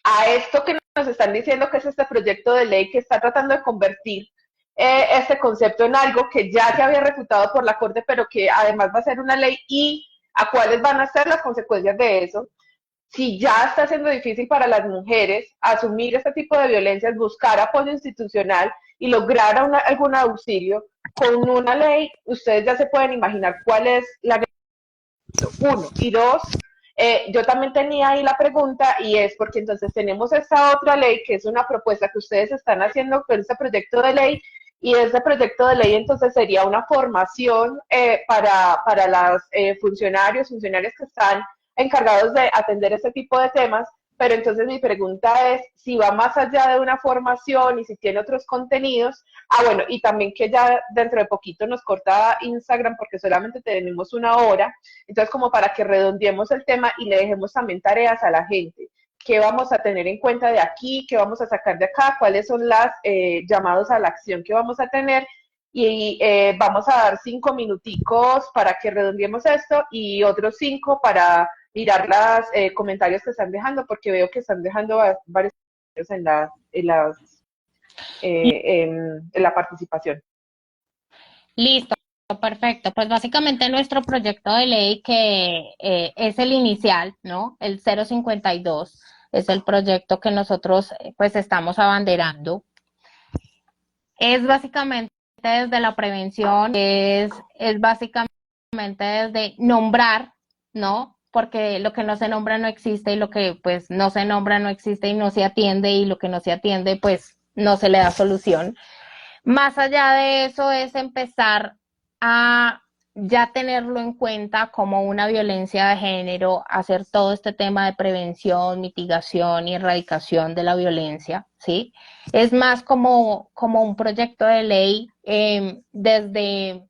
a esto que nos están diciendo que es este proyecto de ley que está tratando de convertir este concepto en algo que ya se había refutado por la Corte, pero que además va a ser una ley y a cuáles van a ser las consecuencias de eso. Si ya está siendo difícil para las mujeres asumir este tipo de violencias, buscar apoyo institucional y lograr algún auxilio, con una ley ustedes ya se pueden imaginar cuál es la uno. Y dos, yo también tenía ahí la pregunta y es porque entonces tenemos esta otra ley que es una propuesta que ustedes están haciendo con este proyecto de ley y ese proyecto de ley entonces sería una formación para las funcionarias que están encargados de atender este tipo de temas, pero entonces mi pregunta es si va más allá de una formación y si tiene otros contenidos. Ah, bueno, y también que ya dentro de poquito nos corta Instagram porque solamente tenemos una hora, entonces, como para que redondeemos el tema y le dejemos también tareas a la gente. ¿Qué vamos a tener en cuenta de aquí? ¿Qué vamos a sacar de acá? ¿Cuáles son los llamados a la acción que vamos a tener? Y vamos a dar 5 minuticos para que redondeemos esto y otros 5 para mirar los comentarios que están dejando, porque veo que están dejando varios comentarios en la participación. Listo, perfecto. Pues básicamente nuestro proyecto de ley que es el inicial, ¿no? El 052 es el proyecto que nosotros pues estamos abanderando. Es básicamente desde la prevención, es básicamente desde nombrar, ¿no? Porque lo que no se nombra no existe y lo que pues no se nombra no existe y no se atiende y lo que no se atiende pues no se le da solución. Más allá de eso es empezar a ya tenerlo en cuenta como una violencia de género, hacer todo este tema de prevención, mitigación y erradicación de la violencia, ¿sí? Es más como un proyecto de ley desde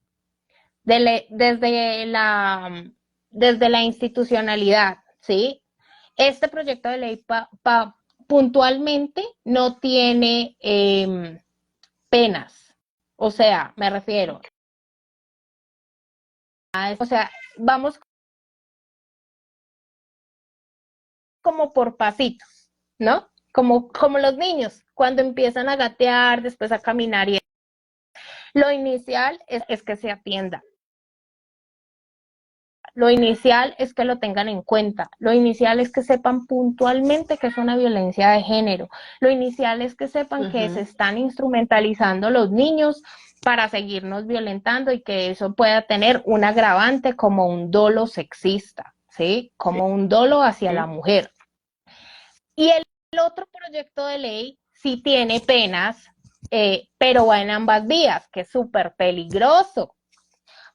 la institucionalidad, ¿sí? Este proyecto de ley puntualmente no tiene penas. O sea, me refiero o sea, vamos como por pasitos, ¿no? Como los niños, cuando empiezan a gatear, después a caminar y lo inicial es que se atienda. Lo inicial es que lo tengan en cuenta. Lo inicial es que sepan puntualmente que es una violencia de género. Lo inicial es que sepan que se están instrumentalizando los niños para seguirnos violentando y que eso pueda tener un agravante como un dolo sexista, ¿sí? Como un dolo hacia la mujer. Y el otro proyecto de ley sí tiene penas, pero va en ambas vías, que es súper peligroso.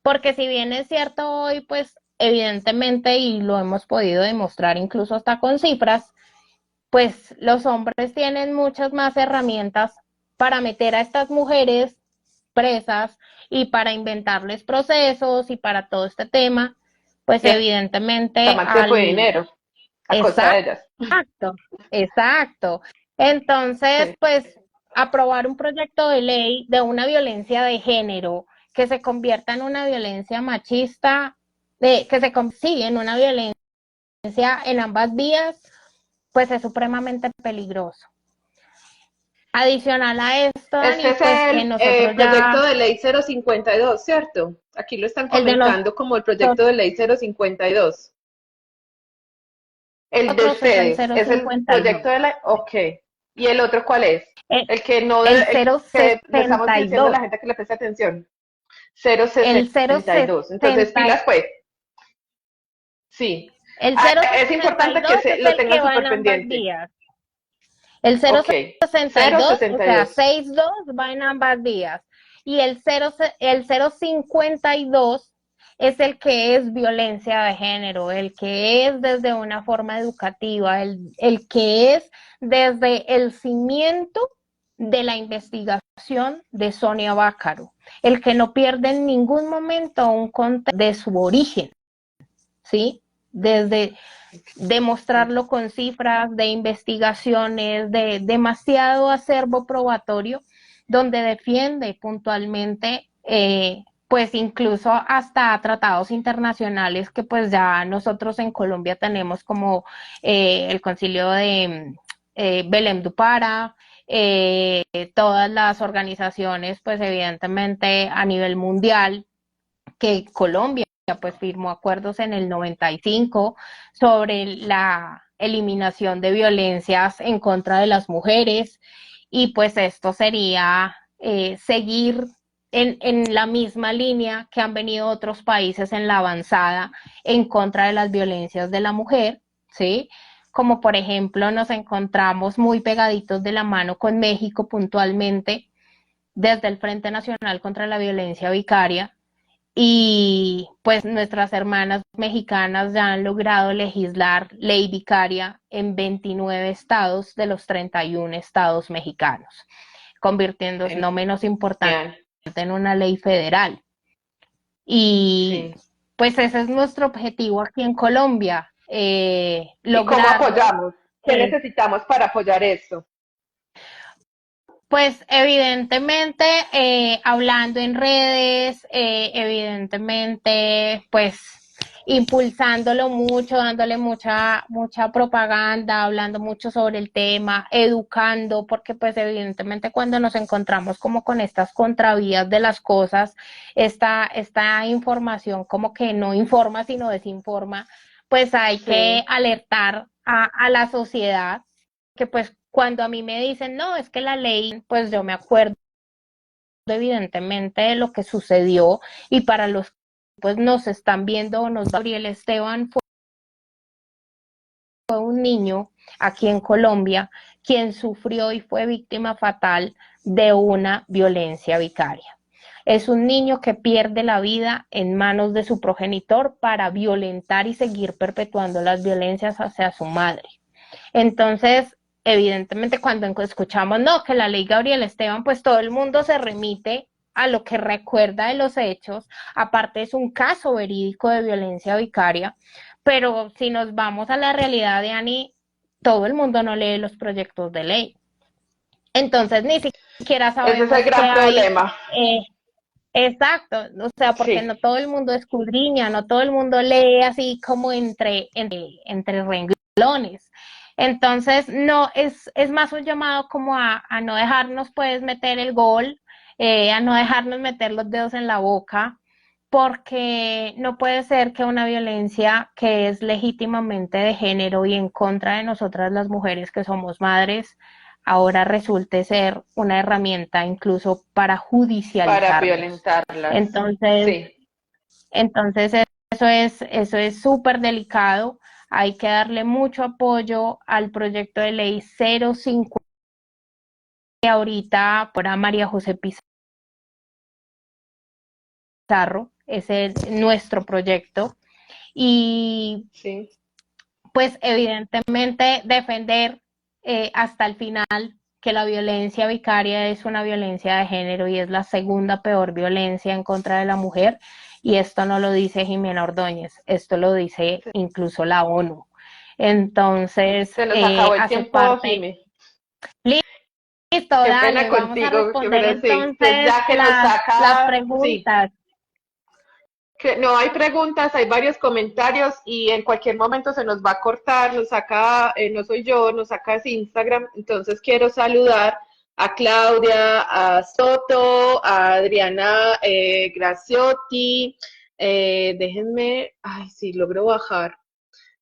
Porque si bien es cierto hoy, pues evidentemente, y lo hemos podido demostrar incluso hasta con cifras, pues los hombres tienen muchas más herramientas para meter a estas mujeres presas y para inventarles procesos y para todo este tema, pues Y evidentemente más tiempo y dinero a costa de ellas. Exacto, exacto. Entonces, Sí. pues aprobar un proyecto de ley de una violencia de género que se convierta en una violencia machista, sí, en una violencia en ambas vías, pues es supremamente peligroso. Adicional a esto, Este Dani, es pues que el nosotros proyecto ya, de ley 052, ¿cierto? Aquí lo están el de comentando como el proyecto de ley 052. El de nosotros es el ustedes, es el 052. proyecto de ley, ok. ¿Y el otro cuál es? El, El que no, el el que le estamos diciendo a 062. la gente que le preste atención. El 062. Entonces, 060, pilas pues, sí. el Ah, es importante que 062 se es lo el tengan que va en súper ambas pendiente. vías. El Ok. 062, o sea, 062. 62 va en ambas vías. Y el 052 es el que es violencia de género, el que es desde una forma educativa, el que es desde el cimiento de la investigación de Sonia Bácaro, el que no pierde en ningún momento un contexto de su origen, ¿sí? Desde demostrarlo con cifras, de investigaciones, de demasiado acervo probatorio, donde defiende puntualmente, pues incluso hasta tratados internacionales que pues ya nosotros en Colombia tenemos como el Concilio de Belém do Pará, todas las organizaciones pues evidentemente a nivel mundial que Colombia pues firmó acuerdos en el 95 sobre la eliminación de violencias en contra de las mujeres y pues esto sería seguir en la misma línea que han venido otros países en la avanzada en contra de las violencias de la mujer, ¿sí? Como por ejemplo nos encontramos muy pegaditos de la mano con México puntualmente desde el Frente Nacional contra la Violencia Vicaria, y pues nuestras hermanas mexicanas ya han logrado legislar ley vicaria en 29 estados de los 31 estados mexicanos, convirtiéndose no menos importante Genial. en una ley federal. Y Sí. pues ese es nuestro objetivo aquí en Colombia, ¿Y cómo lograrlo. apoyamos? ¿Qué necesitamos para apoyar esto? Pues evidentemente hablando en redes, evidentemente pues impulsándolo mucho, dándole mucha propaganda, hablando mucho sobre el tema, educando, porque pues evidentemente cuando nos encontramos como con estas contravías de las cosas, esta información como que no informa sino desinforma, pues hay que Sí. alertar a la sociedad que pues cuando a mí me dicen, no, es que la ley, pues yo me acuerdo evidentemente de lo que sucedió y para los que pues nos están viendo o nos Gabriel Esteban fue un niño aquí en Colombia quien sufrió y fue víctima fatal de una violencia vicaria. Es un niño que pierde la vida en manos de su progenitor para violentar y seguir perpetuando las violencias hacia su madre. Entonces, evidentemente, cuando escuchamos, no, que la ley Gabriel Esteban, pues todo el mundo se remite a lo que recuerda de los hechos. Aparte, es un caso verídico de violencia vicaria, pero si nos vamos a la realidad de Ani, todo el mundo no lee los proyectos de ley. Entonces, ni siquiera Ese es el sabemos qué gran hay. problema. Exacto, o sea, porque no Sí. todo el mundo escudriña, no todo el mundo lee así como entre renglones. Entonces, no, es más un llamado como a no dejarnos pues meter el gol, a no dejarnos meter los dedos en la boca, porque no puede ser que una violencia que es legítimamente de género y en contra de nosotras las mujeres que somos madres, ahora resulte ser una herramienta incluso para Para judicializarnos. violentarlas. Entonces, Sí. entonces eso es súper delicado. Hay que darle mucho apoyo al proyecto de ley 05 que ahorita para María José Pizarro, nuestro proyecto. Y Sí. pues evidentemente defender hasta el final que la violencia vicaria es una violencia de género y es la segunda peor violencia en contra de la mujer. Y esto no lo dice Jimena Ordóñez, esto lo dice incluso la ONU. Entonces, Se nos acabó el hace tiempo, parte, Jimmy. Listo, Qué pena dale, vamos a contigo, que responder pero sí, pues entonces ya que nos las saca, sí, preguntas. que no hay preguntas, hay varios comentarios y en cualquier momento se nos va a cortar, nos saca, no soy yo, nos saca es Instagram, entonces quiero saludar a Claudia, a Soto, a Adriana Graciotti, déjenme, ay, sí, logro bajar,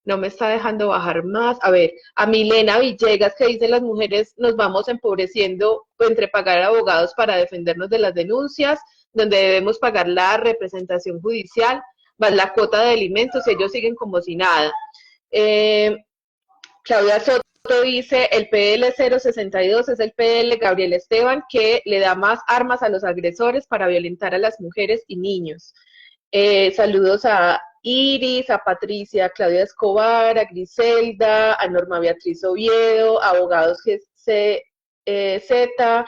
no me está dejando bajar más. A ver, a Milena Villegas que dice las mujeres nos vamos empobreciendo entre pagar abogados para defendernos de las denuncias, donde debemos pagar la representación judicial, más la cuota de alimentos, ellos siguen como si nada. Eh, Claudia Soto dice, el PL 062 es el PL Gabriel Esteban que le da más armas a los agresores para violentar a las mujeres y niños. Saludos a Iris, a Patricia, a Claudia Escobar, a Griselda, a Norma Beatriz Oviedo, a Abogados GC, Z,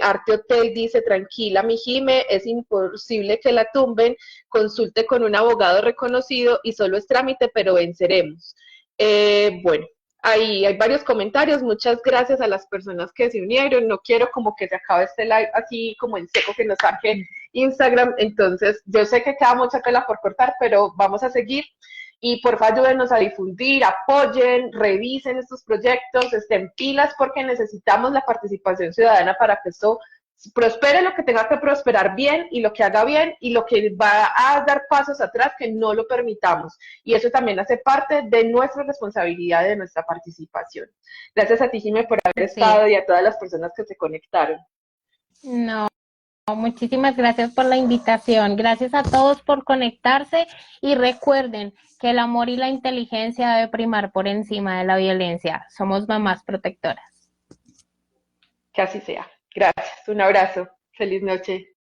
Arte Hotel dice, tranquila, mi Jime, es imposible que la tumben, consulte con un abogado reconocido y solo es trámite, pero venceremos. Bueno, ahí hay varios comentarios, muchas gracias a las personas que se unieron, no quiero como que se acabe este live así como en seco que nos saque Instagram, entonces yo sé que queda mucha tela por cortar, pero vamos a seguir y porfa ayúdenos a difundir, apoyen, revisen estos proyectos, estén pilas porque necesitamos la participación ciudadana para que esto prospere lo que tenga que prosperar bien y lo que haga bien y lo que va a dar pasos atrás que no lo permitamos. Y eso también hace parte de nuestra responsabilidad, de nuestra participación. Gracias a ti, Jimé, por haber Sí, estado y a todas las personas que se conectaron. no, muchísimas gracias por la invitación. Gracias a todos por conectarse y recuerden que el amor y la inteligencia debe primar por encima de la violencia. Somos mamás protectoras. Que así sea. Gracias. Un abrazo. Feliz noche.